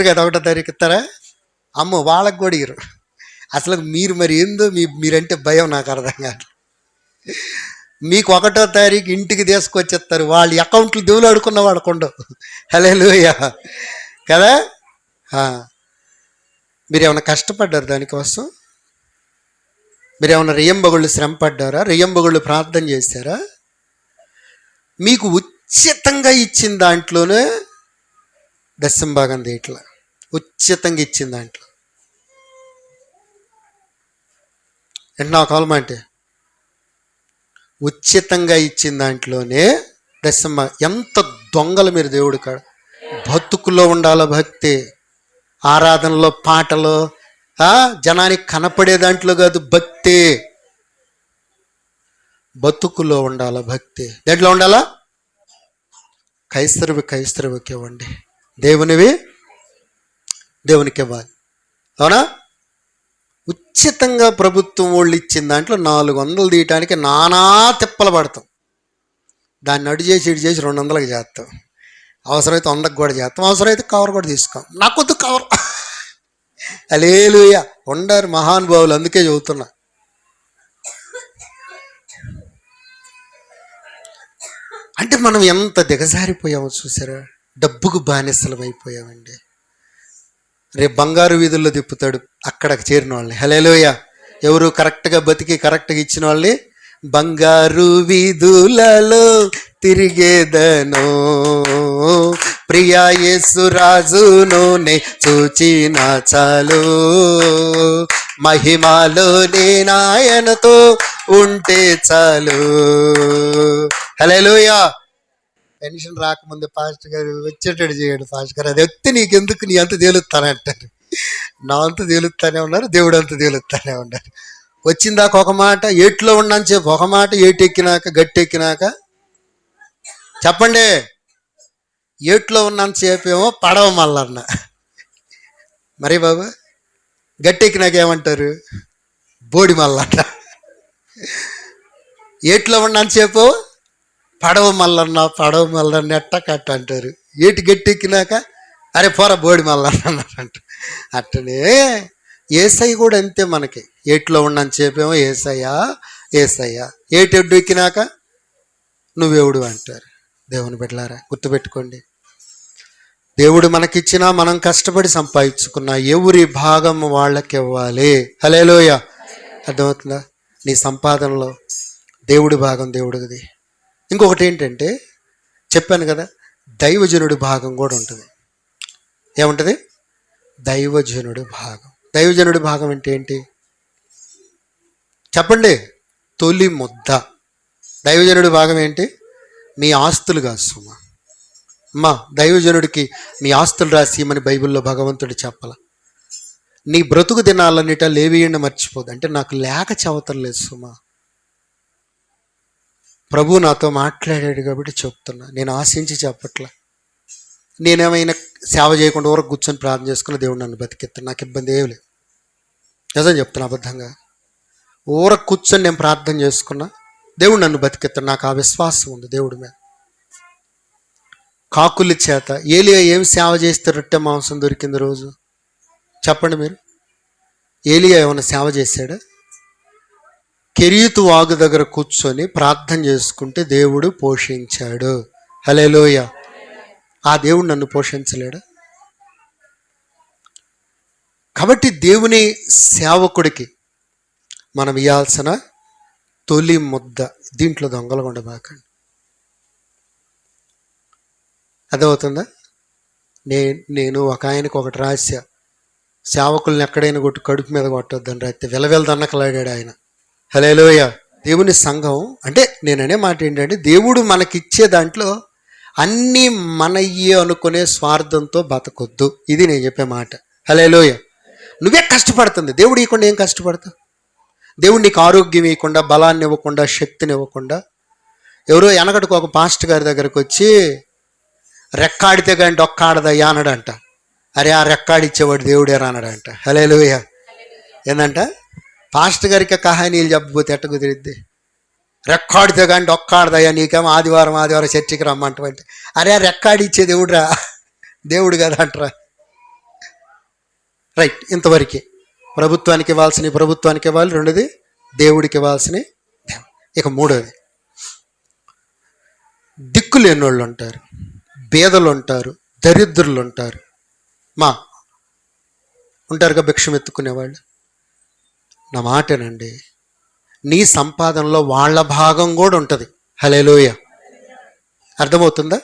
Speaker 1: కదా. 1వ తారీఖు ఇస్తారా? అమ్మో, వాళ్ళకి కూడా ఇరు. అసలు మీరు మరి ఏందో మీరంటే భయం నాకు అర్థం కాదు. మీకు 1వ తారీఖు ఇంటికి తీసుకొచ్చేస్తారు. వాళ్ళ అకౌంట్లు దేవులు ఆడుకున్న వాడుకుండవు. హల్లెలూయా కదా. మీరు ఏమైనా కష్టపడ్డారు దానికోసం? మీరు ఏమైనా రెయ్యంబగుళ్ళు శ్రమ పడ్డారా? రెయ్యంబగుళ్ళు ప్రార్థన చేశారా? మీకు ఉచితంగా ఇచ్చిన దాంట్లోనే దశమ భాగం తీయట్లా. ఉచితంగా ఇచ్చిన దాంట్లో నా కాలం అంటే ఉచితంగా ఇచ్చిన దాంట్లోనే దశమ. ఎంత దొంగలు మీరు దేవుడు కాడ. బతుకులో ఉండాల భక్తి, ఆరాధనలో, పాటలో, జనానికి కనపడే దాంట్లో కాదు భక్తి. బతుకులో ఉండాల భక్తి. దేంట్లో ఉండాలా? క్రైస్తవుకి ఇవ్వండి, దేవునికి ఇవ్వాలి. అవునా? ఉచితంగా ప్రభుత్వం వాళ్ళు ఇచ్చిన దాంట్లో 400 తీయటానికి నానా తిప్పలు పడతాం. దాన్ని అడు చేసి ఇటు చేసి 200కి చేస్తాం. అవసరమైతే 100కి కూడా చేస్తాం. అవసరమైతే కవర్ కూడా తీసుకోం. నాకొద్దు కవర్. హల్లెలూయా. ఉండారు మహానుభావులు, అందుకే చెబుతున్నా. అంటే మనం ఎంత దిగజారిపోయామో చూసారా? డబ్బుకు బానిసలం అయిపోయామండి. రేపు బంగారు వీధుల్లో తిప్పుతాడు అక్కడికి చేరిన వాళ్ళని. హల్లెలూయా. ఎవరు? కరెక్ట్గా బతికి కరెక్ట్గా ఇచ్చిన వాళ్ళని. బంగారు వీధులలో తిరిగేదను, ప్రియా యేసు రాజును నే చూచిన చాలు, మహిమలో నేనాయనతో ఉంటే చాలు. హల్లెలూయా. పెన్షన్ రాకముందు పాస్టర్ గారు వచ్చేటట్టు చేయడు. పాస్టర్ గారు అది ఎత్తి నీకెందుకు, నీ అంత తేలుస్తానంటారు. నా అంత తేలుస్తానే ఉన్నారు, దేవుడు అంత తేలుస్తానే ఉన్నారు. వచ్చిందాక ఒక మాట, ఏట్లో ఉన్నాను చెప్పు ఒక మాట, ఏటెక్కినాక గట్టెక్కినాక చెప్పండి. ఏట్లో ఉన్నాను చెప్పేమో పడవ మల్లన్న. మరి బాబు గట్టెక్కినాక ఏమంటారు? బోడి మల్లన్న. ఏట్లో ఉన్నాను చెప్పు పడవ మల్లన్న ఎట్ట కట్ట అంటారు. ఏటి గట్టెక్కినాక అరే పోర బోడి మల్లన్న అన్నారంట. అట్టనే ఏసయ్య కూడా అంతే. మనకి ఏట్లో ఉన్నాను చెప్పేమో ఏసయ్య, ఏటెడ్డు ఎక్కినాక నువ్వెవడు అంటారు. దేవుని బిడ్డలారా గుర్తుపెట్టుకోండి, దేవుడు మనకిచ్చినా మనం కష్టపడి సంపాదించుకున్నా ఎవరి భాగం వాళ్ళకి ఇవ్వాలి. హల్లెలూయా. అర్థమవుతుందా? నీ సంపాదనలో దేవుడి భాగం దేవుడిది. ఇంకొకటి ఏంటంటే చెప్పాను కదా, దైవజనుడి భాగం కూడా ఉంటుంది. ఏముంటుంది? దైవజనుడి భాగం. దైవజనుడి భాగం అంటే ఏంటి చెప్పండి? తొలి ముద్ద. దైవజనుడి భాగం ఏంటి? మీ ఆస్తులు కాదు సుమా. అమ్మా, దైవజనుడికి మీ ఆస్తులు రాసిమని బైబిల్లో భగవంతుడు చెప్పాల. నీ బ్రతుకు దినాలన్నిట లేవీయుడిని మర్చిపోదు. అంటే నాకు లేక చవతం లేదు సుమా. ప్రభు నాతో మాట్లాడాడు కాబట్టి చెప్తున్నా, నేను ఆశించి చెప్పట్లా. నేనేమైనా సేవ చేయకుండా ఊరకు కూర్చొని ప్రార్థన చేసుకున్న దేవుడు నన్ను బతికిస్తాను, నాకు ఇబ్బంది ఏమి లేదు. నిజం చెప్తున్నా, అబద్ధంగా. ఊరకు కూర్చొని నేను ప్రార్థన చేసుకున్నా దేవుడు నన్ను బతికిస్తాడు, నాకు ఆ విశ్వాసం ఉంది దేవుడి మీద. కాకుల చేత ఏలియా ఏం సేవ చేస్తే రొట్టె మాంసం దొరికింది రోజు? చెప్పండి మీరు. ఏలియా ఏమైనా సేవ చేశాడా? కెరీతు వాగు దగ్గర కూర్చొని ప్రార్థన చేసుకుంటే దేవుడు పోషించాడు. హల్లెలూయా. ఆ దేవుడు నన్ను పోషించలేడా? కాబట్టి దేవుని సేవకుడికి మనం ఇవ్వాల్సిన తొలి ముద్ద. దీంట్లో దొంగలు ఉండబాకండి. అర్థమవుతుందా? నేను ఒక ఆయనకు ఒకటి రాశా, సేవకుల్ని ఎక్కడైనా కొట్టు కడుపు మీద కొట్టొద్దని రాస్తే వెలవెలదన్నకలాడాడు ఆయన. హల్లెలూయా. దేవుని సంఘం అంటే నేననే మాట ఏంటంటే, దేవుడు మనకిచ్చే దాంట్లో అన్నీ మనయ్యే అనుకునే స్వార్థంతో బతకొద్దు. ఇది నేను చెప్పే మాట. హల్లెలూయా. నువ్వే కష్టపడుతుంది, దేవుడు ఇవ్వకుండా ఏం కష్టపడతావు? దేవుడు నీకు ఆరోగ్యం ఇవ్వకుండా, బలాన్ని ఇవ్వకుండా, శక్తిని ఇవ్వకుండా. ఎవరో వెనకటికి ఒక పాస్టర్ గారి దగ్గరకు వచ్చి, రెక్కాడితే కానీ డొక్కాడదయ్యా అన్నాడంట. అరే ఆ రెక్కాడిచ్చేవాడు దేవుడేరా అన్నాడంట. హల్లెలూయా. ఏందంట? పాస్టర్ గారికి కహానీలు చెప్పబోతే ఎట్ట కుదిరిద్ది? రెక్కాడితే కానీ డొక్కాడదయ్యా, నీకేమో ఆదివారం చర్చికి రమ్మంటే, అరే ఆ రెక్కాడిచ్చే దేవుడురా, దేవుడు కదా అంటరా. రైట్. ఇంతవరకు ప్రభుత్వానికి ఇవ్వాల్సిన ప్రభుత్వానికి ఇవ్వాలి. రెండోది దేవుడికి ఇవ్వాల్సిన దేవుడు. ఇక మూడోది, దిక్కు లేని వాళ్ళు ఉంటారు, బేదలు ఉంటారు, దరిద్రులు ఉంటారు, ఉంటారుగా భిక్షం ఎత్తుకునేవాళ్ళు. నా మాటేనండి, నీ సంపాదనలో వాళ్ళ భాగం కూడా ఉంటుంది. హల్లెలూయా. అర్థమవుతుందా?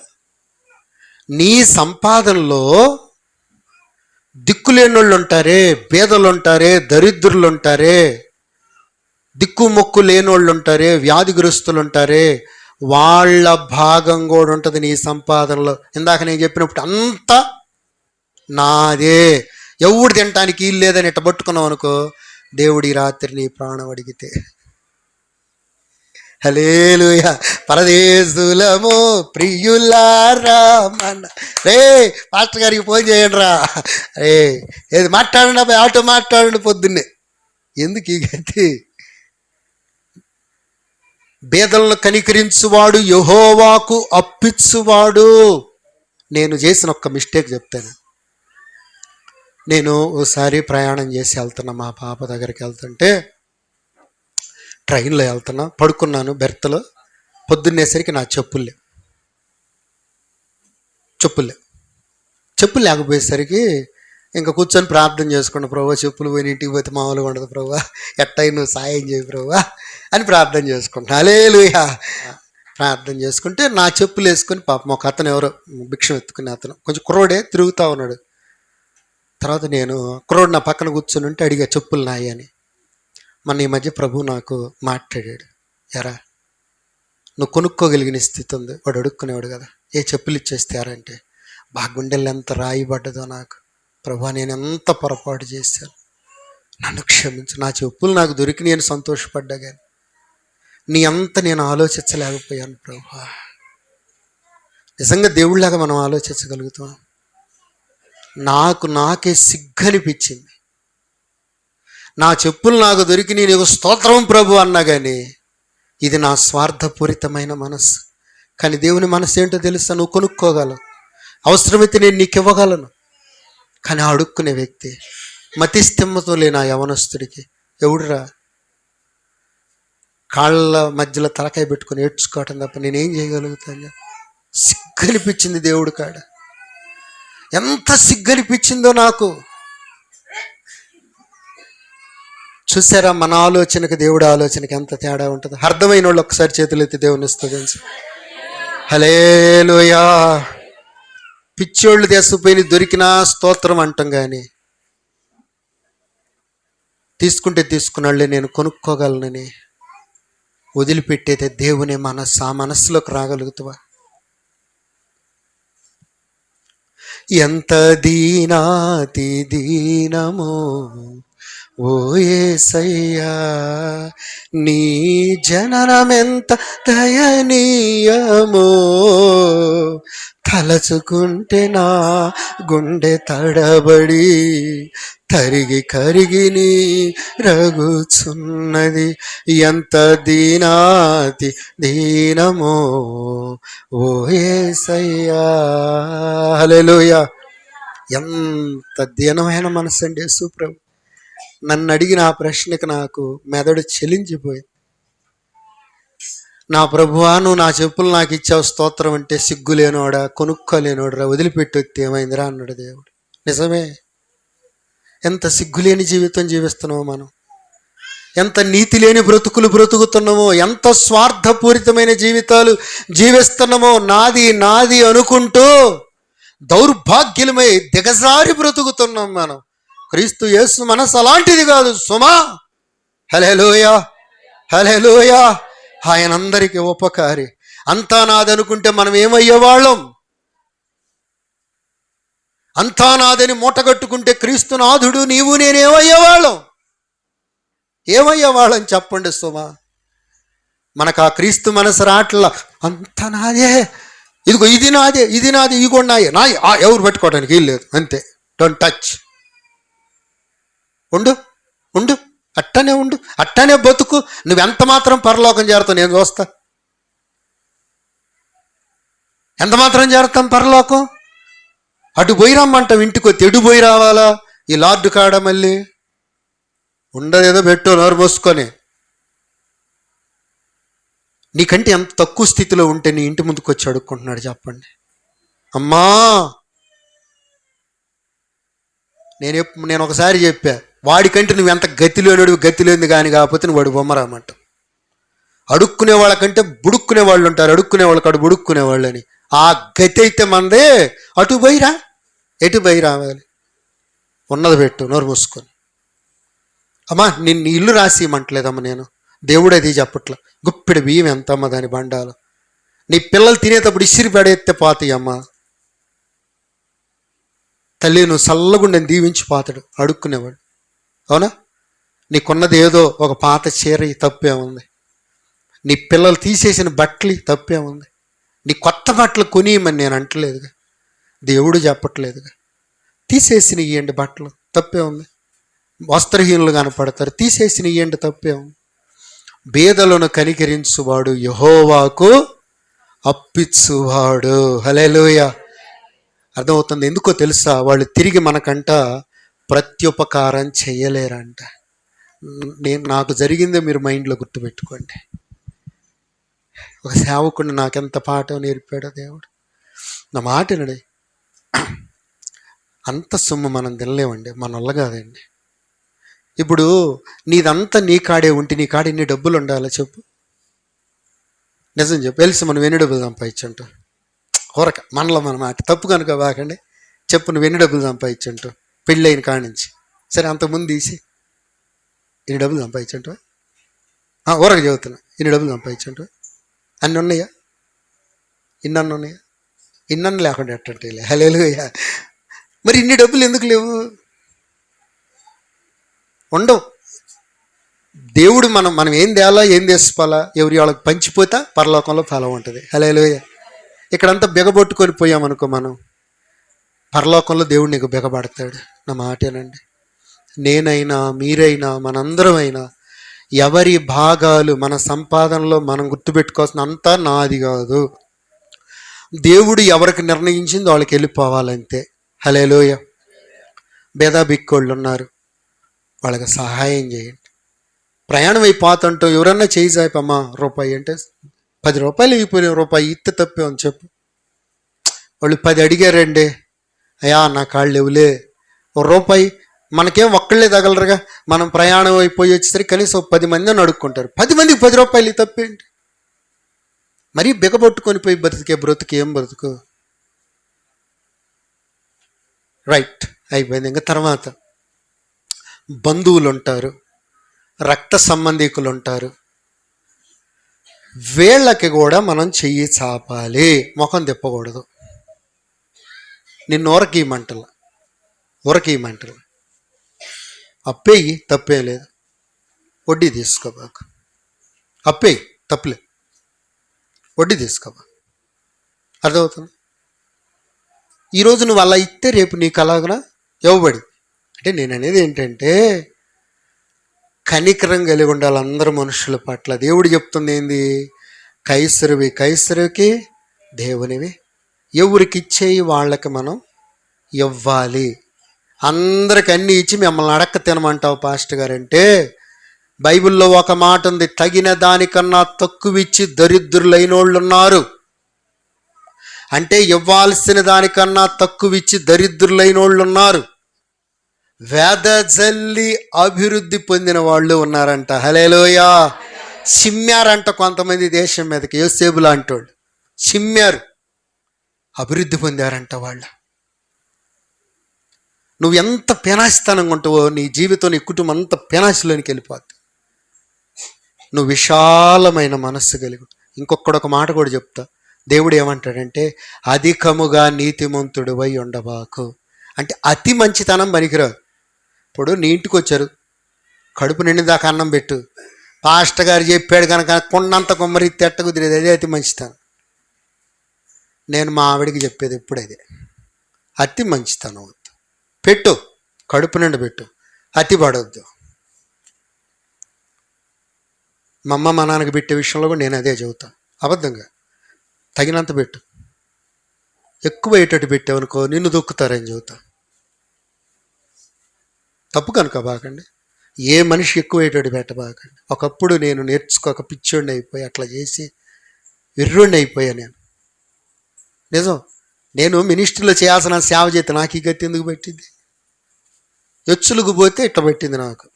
Speaker 1: నీ సంపాదనలో దిక్కులేని వాళ్ళు ఉంటారే, బేదలు ఉంటారే, దరిద్రులు ఉంటారే, దిక్కు మొక్కు లేనోళ్ళు ఉంటారే, వ్యాధిగ్రస్తులు ఉంటారే, వాళ్ళ భాగం కూడా ఉంటుంది నీ సంపాదనలో. ఇందాక నేను చెప్పినప్పుడు అంతా నాదే, ఎవడు తినటానికి వీలు లేదని ఇట్ట పట్టుకున్నావు అనుకో, దేవుడి రాత్రి నీ ప్రాణం అడిగితే హల్లెలూయా. పరదేశులము ప్రియులారా మన రే పాస్టర్ గారికి ఫోన్ చేయండి రా, రే ఏది మాట్లాడండి అబ్బాయి, ఆటో మాట్లాడండి పొద్దున్నే. ఎందుకు ఈ గతి? బేదలను కనికరించువాడు యెహోవాకు అప్పిచ్చువాడు. నేను చేసిన ఒక్క మిస్టేక్ చెప్తాను. నేను ఓసారి ప్రయాణం చేసి వెళ్తున్నా, మా పాప దగ్గరికి వెళ్తుంటే ట్రైన్లో వెళ్తున్నా, పడుకున్నాను బెర్త్లో. పొద్దున్నేసరికి నా చెప్పులు లేకపోయేసరికి ఇంకా కూర్చొని ప్రార్థన చేసుకున్నా, ప్రభు చెప్పులు పోయి ఇంటికి పోతే మామూలుగా ఉండదు ప్రభు, ఎట్టయి నువ్వు సాయం చేయి ప్రభు అని ప్రార్థన చేసుకుంటా. హల్లెలూయా. ప్రార్థన చేసుకుంటే నా చెప్పులు వేసుకొని పాపం ఒక అతను, ఎవరో భిక్షం ఎత్తుకునే అతను, కొంచెం కుర్రోడే, తిరుగుతూ ఉన్నాడు. తర్వాత నేను కుర్రోడు నా పక్కన కూర్చొని ఉంటే అడిగా, చెప్పులు నాయి అని. మన ఈ మధ్య ప్రభు నాకు మాట్లాడాడు, ఎరా నువ్వు కొనుక్కోగలిగిన స్థితి ఉంది. వాడు అడుక్కునేవాడు కదా, ఏ చెప్పులు ఇచ్చేస్తారంటే, గుండెలు ఎంత రాయిపడ్డదో నాకు. ప్రభా నేను ఎంత పొరపాటు చేశాను, నన్ను క్షమించు. నా చెప్పులు నాకు దొరికి నేను సంతోషపడ్డా, కానీ నీ అంత నేను ఆలోచించలేకపోయాను ప్రభా. నిజంగా దేవుళ్ళలాగా మనం ఆలోచించగలుగుతాం. నాకే సిగ్గనిపించింది. నా చెప్పులు నాకు దొరికి నీకు స్తోత్రం ప్రభు అన్నా, కానీ ఇది నా స్వార్థపూరితమైన మనస్సు. కానీ దేవుని మనసు ఏంటో తెలుసా? నువ్వు కొనుక్కోగలవు, అవసరమైతే నేను నీకు ఇవ్వగలను. కానీ అడుక్కునే వ్యక్తి, మతిస్థిమ్మతో లేని ఆ యవనస్తుడికి ఎవడురా కాళ్ళ మధ్యలో తలకాయ పెట్టుకుని ఏడ్చుకోవటం తప్ప నేనేం చేయగలుగుతాను? సిగ్గనిపించింది దేవుడి కాడ. ఎంత సిగ్గనిపించిందో నాకు. చూసారా మన ఆలోచనకి దేవుడి ఆలోచనకి ఎంత తేడా ఉంటుంది? అర్థమైన వాళ్ళు ఒక్కసారి చేతులు ఎత్తి దేవుని స్తుతించు. హల్లెలూయా. పిచ్చోళ్ళు తీసుకుపోయి దొరికినా స్తోత్రం అంటాం, కానీ తీసుకుంటే తీసుకున్నాళ్ళే నేను కొనుక్కోగలనని వదిలిపెట్టేదే దేవుని మనస్సు. ఆ మనస్సులోకి రాగలుగుతావా? ఎంత దీనాతి దీనమో ఓ యేసయ్యా, నీ జననమెంత దయనీయమో, తలచుకుంటే నా గుండె తడబడి తరిగి కరిగి నీ రగుచున్నది. ఎంత దీనాతి దీనమో ఓ యేసయ్యా. హల్లెలూయా. ఎంత దీనమైన మనసు అండి యేసు ప్రభు. నన్ను అడిగిన ఆ ప్రశ్నకు నాకు మెదడు చెలించిపోయింది. నా ప్రభువా, నువ్వు నా చెప్పులు నాకు ఇచ్చావు స్తోత్రం అంటే, సిగ్గులేనోడా, కొనుక్కోలేనోడరా, వదిలిపెట్టి ఏమైందిరా అన్నాడు దేవుడు. నిజమే. ఎంత సిగ్గులేని జీవితం జీవిస్తున్నామో మనం, ఎంత నీతి లేని బ్రతుకులు బ్రతుకుతున్నామో, ఎంత స్వార్థపూరితమైన జీవితాలు జీవిస్తున్నామో. నాది నాది అనుకుంటూ దౌర్భాగ్యులమై దిగజారి బ్రతుకుతున్నాం మనం. క్రీస్తు యేసు మనసు అలాంటిది కాదు సుమా. హల్లెలూయా, హల్లెలూయా. ఆయన అందరికీ ఉపకారి. అంతా నాదనుకుంటే మనం ఏమయ్యేవాళ్ళం? అంతా నాదని మూటగట్టుకుంటే క్రీస్తు నాథుడు నీవు నేనేమయ్యేవాళ్ళం? ఏమయ్యేవాళ్ళని చెప్పండి సుమా. మనకు ఆ క్రీస్తు మనసు రాట్లా. అంతా నాదే, ఇదిగో ఇది నాదే, ఇది నాది, ఇవి కూడా నాయే, నాయ ఎవరు పెట్టుకోవడానికి వీలు లేదు, అంతే. Don't touch. ఉండు ఉండు, అట్టనే ఉండు, అట్టనే బతుకు. నువ్వెంత మాత్రం పరలోకం చేరుతావు నేను చూస్తా. ఎంత మాత్రం చేరుతాం పరలోకం? అటు పోయి రమ్మంటావు, ఇంటికి వచ్చి ఎడు పోయి రావాలా? ఈ లార్డు కాడ మళ్ళీ ఉండదేదో పెట్టు నోరు మోసుకొని. నీకంటే ఎంత తక్కువ స్థితిలో ఉంటే నీ ఇంటి ముందుకు వచ్చి అడుక్కుంటున్నాడు చెప్పండి. అమ్మా, నేను ఒకసారి చెప్పా, వాడికంటే నువ్వు ఎంత గతిలోనుడు, గతిలేంది కానీ కాకపోతే నువ్వు వాడు బొమ్మరామంట. అడుక్కునే వాళ్ళకంటే బుడుక్కునే వాళ్ళు ఉంటారు, అడుక్కునే వాళ్ళకి అడు బుడుక్కునే వాళ్ళు అని. ఆ గతి అయితే మనదే. అటు బయరా, ఎటు బయ రావాలి? ఉన్నది పెట్టు నోరు మూసుకొని. అమ్మా నిన్ను ఇల్లు రాసి ఇవ్వమంటలేదమ్మా, నేను దేవుడు అది చెప్పట్ల. గుప్పిడి బియ్యం ఎంతమ్మ దాని బండాలు, నీ పిల్లలు తినేటప్పుడు ఇసిరి పడేస్తే పోతాయమ్మా. తల్లి నువ్వు చల్లగుండని దీవించి పోతాడు అడుక్కునేవాడు. అవునా? నీకున్నది ఏదో ఒక పాత చీర తప్పే ఉంది, నీ పిల్లలు తీసేసిన బట్టలు తప్పే ఉంది, నీ కొత్త బట్టలు కొనియమని నేను అంటలేదుగా, దేవుడు చెప్పట్లేదుగా. తీసేసిన ఇయ్యండి బట్టలు, తప్పే ఉంది. వస్త్రహీనులు కనపడతారు, తీసేసిన ఇయ్యండి, తప్పే ఉంది. బీదలను కనికరించువాడు యెహోవాకు అప్పిచ్చువాడు. హల్లెలూయా. అర్థమవుతుంది. ఎందుకో తెలుసా? వాళ్ళు తిరిగి మనకంట ప్రత్యుపకారం చేయలేరంట. నాకు జరిగిందే మీరు మైండ్లో గుర్తుపెట్టుకోండి. ఒక సేవకుడిని నాకెంత పాఠం నేర్పాడో దేవుడు. నా మాట వినడే, అంత సొమ్ము మనం తినలేమండి, మన వల్ల కాదండి. ఇప్పుడు నీదంతా నీ కాడే ఉంటే నీ కాడ ఎన్ని డబ్బులు ఉండాలో చెప్పు, నిజం చెప్పు. తెలిసి మనం ఎన్ని డబ్బులు సంపాదించంటూ ఊరక మనలో మన మాట తప్పు కనుక బాకండి. చెప్పు, నువ్వు ఎన్ని డబ్బులు సంపాదించంటూ పెళ్ళైన కాడి నుంచి. సరే, అంతకుముందు తీసి ఎన్ని డబ్బులు సంపాదించంటూ ఊరక చెబుతున్నా, ఎన్ని డబ్బులు సంపాదించంటూ అన్నీ ఉన్నాయా? ఇన్నన్ను ఉన్నాయా? ఇన్నన్ను లేకుండా ఎట్టంటే హల్లెలూయా. మరి ఇన్ని డబ్బులు ఎందుకు లేవు? ఉండవు. దేవుడు మనం ఏం తేలా, ఏం తీసుకోవాలా, ఎవరి వాళ్ళకి పంచిపోతా పరలోకంలో ఫలం ఉంటుంది. హల్లెలూయా. ఇక్కడంతా బిగబొట్టుకొని పోయామనుకో, మనం పరలోకంలో దేవుడు నీకు బిగబడతాడు. నా మాటేనండి. నేనైనా మీరైనా మనందరం అయినా ఎవరి భాగాలు మన సంపాదనలో మనం గుర్తుపెట్టుకోవాల్సిన అంతా నాది కాదు. దేవుడు ఎవరికి నిర్ణయించింది వాళ్ళకి వెళ్ళిపోవాలంతే. హల్లెలూయా. బిక్కోళ్ళు ఉన్నారు, వాళ్ళకి సహాయం చేయండి. ప్రయాణం అయిపోతుంటూ ఎవరన్నా చేయి జాయిపమ్మా రూపాయి అంటే 10 రూపాయలు అయిపోయిన రూపాయి ఇత్తే తప్పే అని చెప్పు. వాళ్ళు 10 అడిగారండి, అయ్యా నా కాళ్ళు లేవులే, రూపాయి. మనకేం ఒక్కళ్ళే తగలరుగా, మనం ప్రయాణం అయిపోయి వచ్చేసరికి కనీసం 10 మంది అని అడుక్కుంటారు. 10 మందికి 10 రూపాయలు తప్పేంటి? మరీ బిగబొట్టుకొని పోయి బ్రతుకు ఏం బ్రతుకు? రైట్, అయిపోయింది. ఇంకా తర్వాత బంధువులు ఉంటారు, రక్త సంబంధికులు ఉంటారు. వీళ్ళకి కూడా మనం చెయ్యి చాపాలి, ముఖం తిప్పకూడదు. నిన్ను ఊరకీయమంటలు అప్పేయి, తప్పే లేదు. వడ్డీ తీసుకోబాకు, అప్పేయి, తప్పులేదు. వడ్డీ తీసుకోబా. అర్థమవుతుంది? ఈరోజు నువ్వు అలా ఇస్తే రేపు నీకు అలాగనా ఇవ్వబడి. అంటే నేను అనేది ఏంటంటే, కనికరం కలిగి ఉండాలి అందరు మనుషుల పట్ల. దేవుడు చెప్తుంది ఏంది? కైసరువి కైసరుకి, దేవునివి ఎవరికి ఇచ్చేయి వాళ్ళకి మనం ఇవ్వాలి. అందరికి అన్నీ ఇచ్చి మిమ్మల్ని అడక్క తినమంటావు పాస్టర్ గారంటే, బైబిల్లో ఒక మాట ఉంది, తగిన దానికన్నా తక్కువ ఇచ్చి దరిద్రులైన వాళ్ళు ఉన్నారు. అంటే ఇవ్వాల్సిన దానికన్నా తక్కువ ఇచ్చి దరిద్రులైన వాళ్ళు ఉన్నారు. వేదజల్లి అభివృద్ధి పొందిన వాళ్ళు ఉన్నారంట. హల్లెలూయా. చిమ్మారంట కొంతమంది దేశం మీదకి, యోసేపు లాంటి వాళ్ళు చిమ్మారు, అభివృద్ధి పొందారంట వాళ్ళు. నువ్వు ఎంత పెనాశితనంగా ఉంటావో నీ జీవితం, నీ కుటుంబం అంత పెనాశిలోనికి వెళ్ళిపోద్ది. నువ్వు విశాలమైన మనస్సు కలిగి. ఇంకొకడొక మాట కూడా చెప్తా. దేవుడు ఏమంటాడంటే, అధికముగా నీతిమంతుడు వై ఉండబాకు. అంటే అతి మంచితనం పనికిరాదు. ఇప్పుడు నీ ఇంటికి వచ్చారు, కడుపు నిండిదాకా అన్నం పెట్టు, పాస్టర్ గారు చెప్పాడు కనుక కొండంత కొమ్మరి తెట్ట కుదిరేది, అదే అతి మంచితనం. నేను మా ఆవిడికి చెప్పేది ఎప్పుడు అదే, అతి మంచితనం వద్దు. పెట్టు, కడుపు నిండి పెట్టు, అతి పడవద్దు. మా అమ్మ మా నాన్నకి పెట్టే విషయంలో కూడా నేను అదే చెబుతాను. అబద్ధంగా తగినంత పెట్టు. ఎక్కువ అయ్యేటట్టు పెట్టావనుకో నిన్ను దొక్కుతారని చెబుతా. తప్పు కనుక బాకండి. ఏ మనిషి ఎక్కువ అయ్యేటట్టు పెట్టబాకండి. ఒకప్పుడు నేను నేర్చుకోక పిచ్చోడిని అయిపోయి అట్లా చేసి ఎర్రోడిని అయిపోయా నేను. నిజం. నేను మినిస్ట్రీలో చేయాల్సిన సేవ చేస్తే నాకు ఈ గతి ఎందుకు పెట్టింది? ఎచ్చులకు పోతే ఇట్లా పెట్టింది నాకు.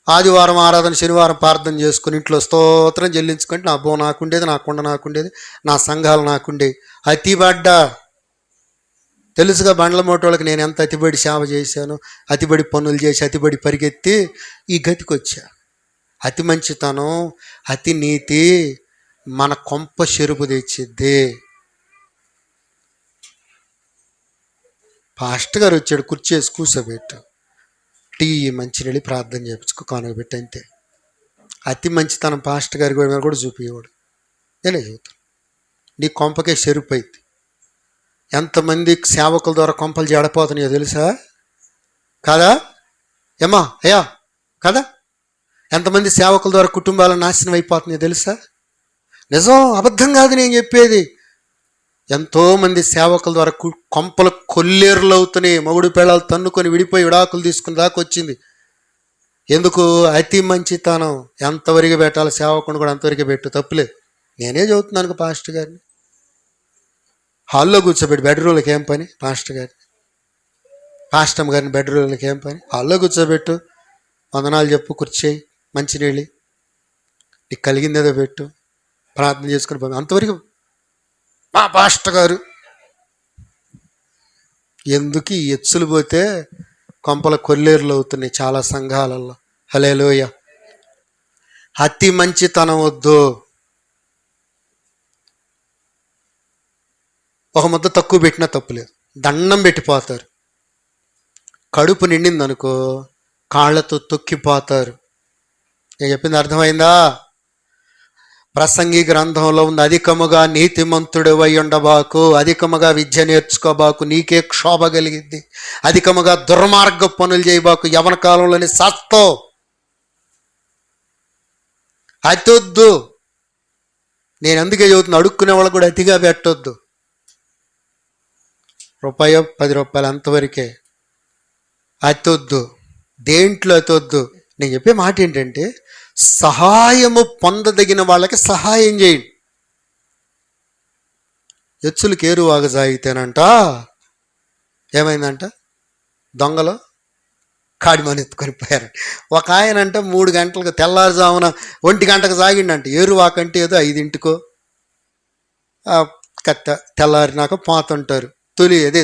Speaker 1: ఆదివారం ఆరాధన, శనివారం ప్రార్థన చేసుకుని ఇంట్లో స్తోత్రం చెల్లించుకుంటే నా బో నాకుండేది, నా కొండ నాకుండేది, నా సంఘాలు నాకుండేవి. అతిబడ్డా తెలుసుగా, బండ్ల మోటోళ్ళకి నేను ఎంత అతిబడి సేవ చేశాను, అతిబడి పనులు చేసి అతిబడి పరిగెత్తి ఈ గతికి వచ్చా. అతి మంచితనం, అతి నీతి మన కొంప చెరుపు తెచ్చిద్ది. పాస్టర్ గారు వచ్చాడు, కుర్చేసి కూర్చోబెట్టు, టీ మంచినీళ్ళు ప్రార్థన చేయించుకో, కానుకబెట్టి, అంతే. అతి మంచితనం పాస్టర్ గారి మీద కూడా చూపించేవాడు. నేనే చెబుతాను, నీ కొంపకే చెరుపు అయింది. ఎంతమంది సేవకుల ద్వారా కొంపలు జడపోతున్నాయో తెలుసా? కాదా ఏమా అయ్యా? కదా, ఎంతమంది సేవకుల ద్వారా కుటుంబాలు నాశనం అయిపోతున్నాయో తెలుసా? నిజం, అబద్ధం కాదు నేను చెప్పేది. ఎంతోమంది సేవకుల ద్వారా కొంపలు కొల్లేరులు అవుతున్నాయి. మొగుడు పిల్లలు తన్నుకొని విడిపోయి విడాకులు తీసుకుని దాకా వచ్చింది. ఎందుకు? అతి మంచితనం. ఎంతవరకు పెట్టాలి సేవకుని కూడా అంతవరకు పెట్టు, తప్పులేదు. నేనే చదువుతున్నాను పాస్టర్ గారిని. హాల్లో కూర్చోబెట్టి, బెడ్రూమ్లకి ఏం పని? పాస్టర్ గారిని, పాస్టమ్ గారిని బెడ్రూమ్లకి ఏం పని? హాల్లో కూర్చోబెట్టు, వందనాలు చెప్పు, కూర్చేయి, మంచినీళ్ళు, నీకు కలిగిందేదో పెట్టు, ప్రార్థన చేసుకుని పోయి. అంతవరకు మా పాస్టర్ గారు. ఎందుకు ఈ ఎచ్చులు పోతే కొంపల కొల్లేరులు అవుతున్నాయి చాలా సంఘాలలో. హల్లెలూయా. అతి మంచితనం వద్దు. ఒక ముద్ద తక్కువ పెట్టినా తప్పులేదు, దండం పెట్టిపోతారు. కడుపు నిండిందనుకో కాళ్ళతో తొక్కిపోతారు. నేను చెప్పింది అర్థమైందా? ప్రసంగి గ్రంథంలో ఉంది, అధికముగా నీతిమంతుడివై ఉండబాకు, అధికముగా విద్య నేర్చుకోబాకు, నీకే క్షోభ కలిగింది. అధికముగా దుర్మార్గ పనులు చేయబాకు, యవన కాలంలోని సత్తో అతొద్దు. నేను అందుకే చదువుతున్నా, అడుక్కునే వాళ్ళు కూడా అతిగా పెట్టొద్దు. రూపాయో 10 రూపాయలు అంతవరకే. అతొద్దు, దేంట్లో అతొద్దు. నేను చెప్పే మాట ఏంటంటే, సహాయము పొందదగిన వాళ్ళకి సహాయం చేయండి. ఎచ్చులు కేరువాగ సాగితేనంట ఏమైందంట, దొంగలు కాడిమని ఎత్తుకొని పోయారు. ఒక ఆయనంట 3 గంటలకు, తెల్లారుజామున 1 గంటకు సాగిండంట. ఏరువాకంటే ఏదో 5 తెల్లారినాక పోతుంటారు.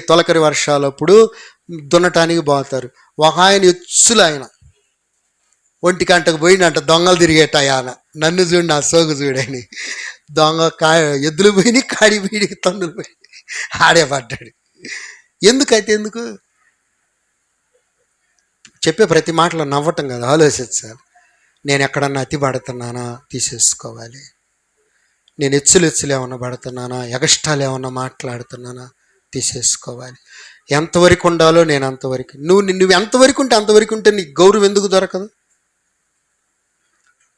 Speaker 1: తొలకరి వర్షాలప్పుడు దున్నటానికి పోతారు. ఒక ఆయన ఎచ్చులు, ఆయన 1 గంటకు పోయిందంట. దొంగలు తిరిగేటాయన, నన్ను చూడు నా సోగు చూడని. దొంగ ఎద్దులు పోయి కాడి వీడికి తన్నులు పోయి ఆడే పడ్డాడు. ఎందుకైతే ఎందుకు చెప్పే ప్రతి మాటలో నవ్వటం కదా, ఆలోచించాలి. నేను ఎక్కడన్నా అతి పడుతున్నానా తీసేసుకోవాలి. నేను ఎచ్చులు ఏమన్నా పడుతున్నానా, ఎగస్టాలు ఏమన్నా మాట్లాడుతున్నానా తీసేసుకోవాలి. ఎంతవరకు ఉండాలో నేను అంతవరకు. నువ్వు ఎంతవరకు ఉంటే అంతవరకు ఉంటే నీకు గౌరవం ఎందుకు దొరకదు?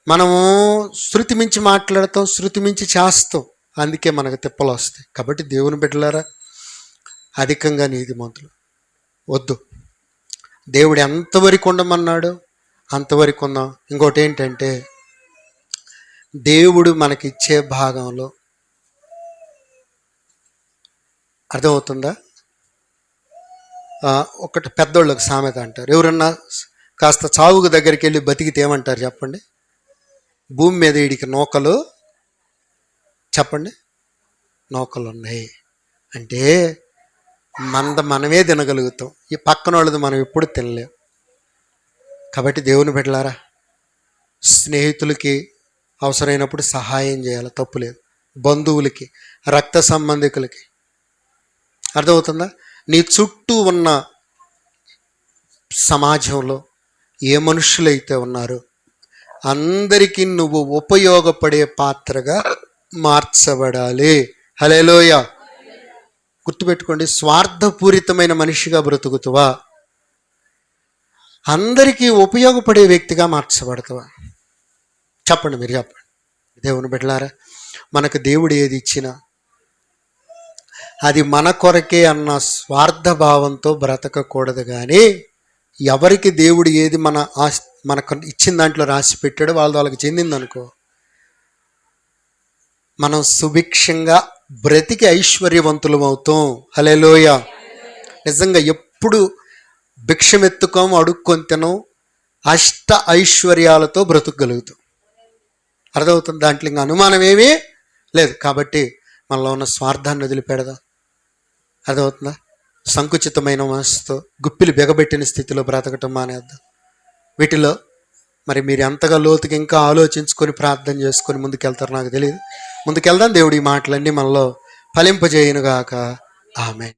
Speaker 1: మనము శృతి మించి మాట్లాడతాం, శృతి మించి చేస్తాం, అందుకే మనకు తిప్పలు వస్తాయి. కాబట్టి దేవుని బిడ్డలారా, అధికంగా నీతిమంతులు వద్దు. దేవుడు ఎంతవరకు ఉండమన్నాడు అంతవరకు ఉందాం. ఇంకోటి ఏంటంటే, దేవుడు మనకిచ్చే భాగంలో, అర్థమవుతుందా? ఒకటి పెద్దోళ్ళకి సామెత అంటారు, ఎవరన్నా కాస్త చావుకు దగ్గరికి వెళ్ళి బతికితే ఏమంటారు చెప్పండి? భూమి మీద వీడికి నూకలు, చెప్పండి, నూకలు ఉన్నాయి అంటే మనమే తినగలుగుతాం, ఈ పక్కన వాళ్ళది మనం ఎప్పుడు తినలేం. కాబట్టి దేవుని బిడ్డలారా, స్నేహితులకి అవసరమైనప్పుడు సహాయం చేయాలి, తప్పులేదు. బంధువులకి, రక్త సంబంధికులకి, అర్థమవుతుందా? నీ చుట్టూ ఉన్న సమాజంలో ఏ మనుషులైతే ఉన్నారో అందరికీ నువ్వు ఉపయోగపడే పాత్రగా మార్చబడాలి. హల్లెలూయా. గుర్తుపెట్టుకోండి, స్వార్థపూరితమైన మనిషిగా బ్రతుకుతావా, అందరికీ ఉపయోగపడే వ్యక్తిగా మార్చబడతావా? చెప్పండి, మీరు చెప్పండి. దేవుని బిడ్డలారా, మనకు దేవుడు ఏది ఇచ్చినా అది మన కొరకే అన్న స్వార్థ భావంతో బ్రతకకూడదు. కానీ ఎవరికి దేవుడు ఏది మనకు ఇచ్చిన దాంట్లో రాసి పెట్టాడో వాళ్ళకి చెందిందనుకో, మనం సుభిక్షంగా బ్రతికి ఐశ్వర్యవంతులం అవుతాం. హల్లెలూయా. నిజంగా ఎప్పుడు భిక్షమెత్తుకోము, అడుక్కొని తినం, అష్ట ఐశ్వర్యాలతో బ్రతుకగలుగుతాం. అర్థమవుతుంది? దాంట్లో ఇంకా అనుమానం ఏమీ లేదు. కాబట్టి మనలో ఉన్న స్వార్థాన్ని వదిలిపెడదాం. అర్థమవుతుందా? సంకుచితమైన మనసుతో గుప్పిలు బెగబెట్టిన స్థితిలో బ్రతకటం మానేద్దాం. వీటిలో మరి మీరు ఎంతగా లోతుకి ఇంకా ఆలోచించుకొని ప్రార్థన చేసుకొని ముందుకెళ్తారో నాకు తెలియదు. ముందుకెళ్దాం. దేవుడి ఈ మాటలన్నీ మనలో ఫలింపజేయునుగాక. ఆమేన్.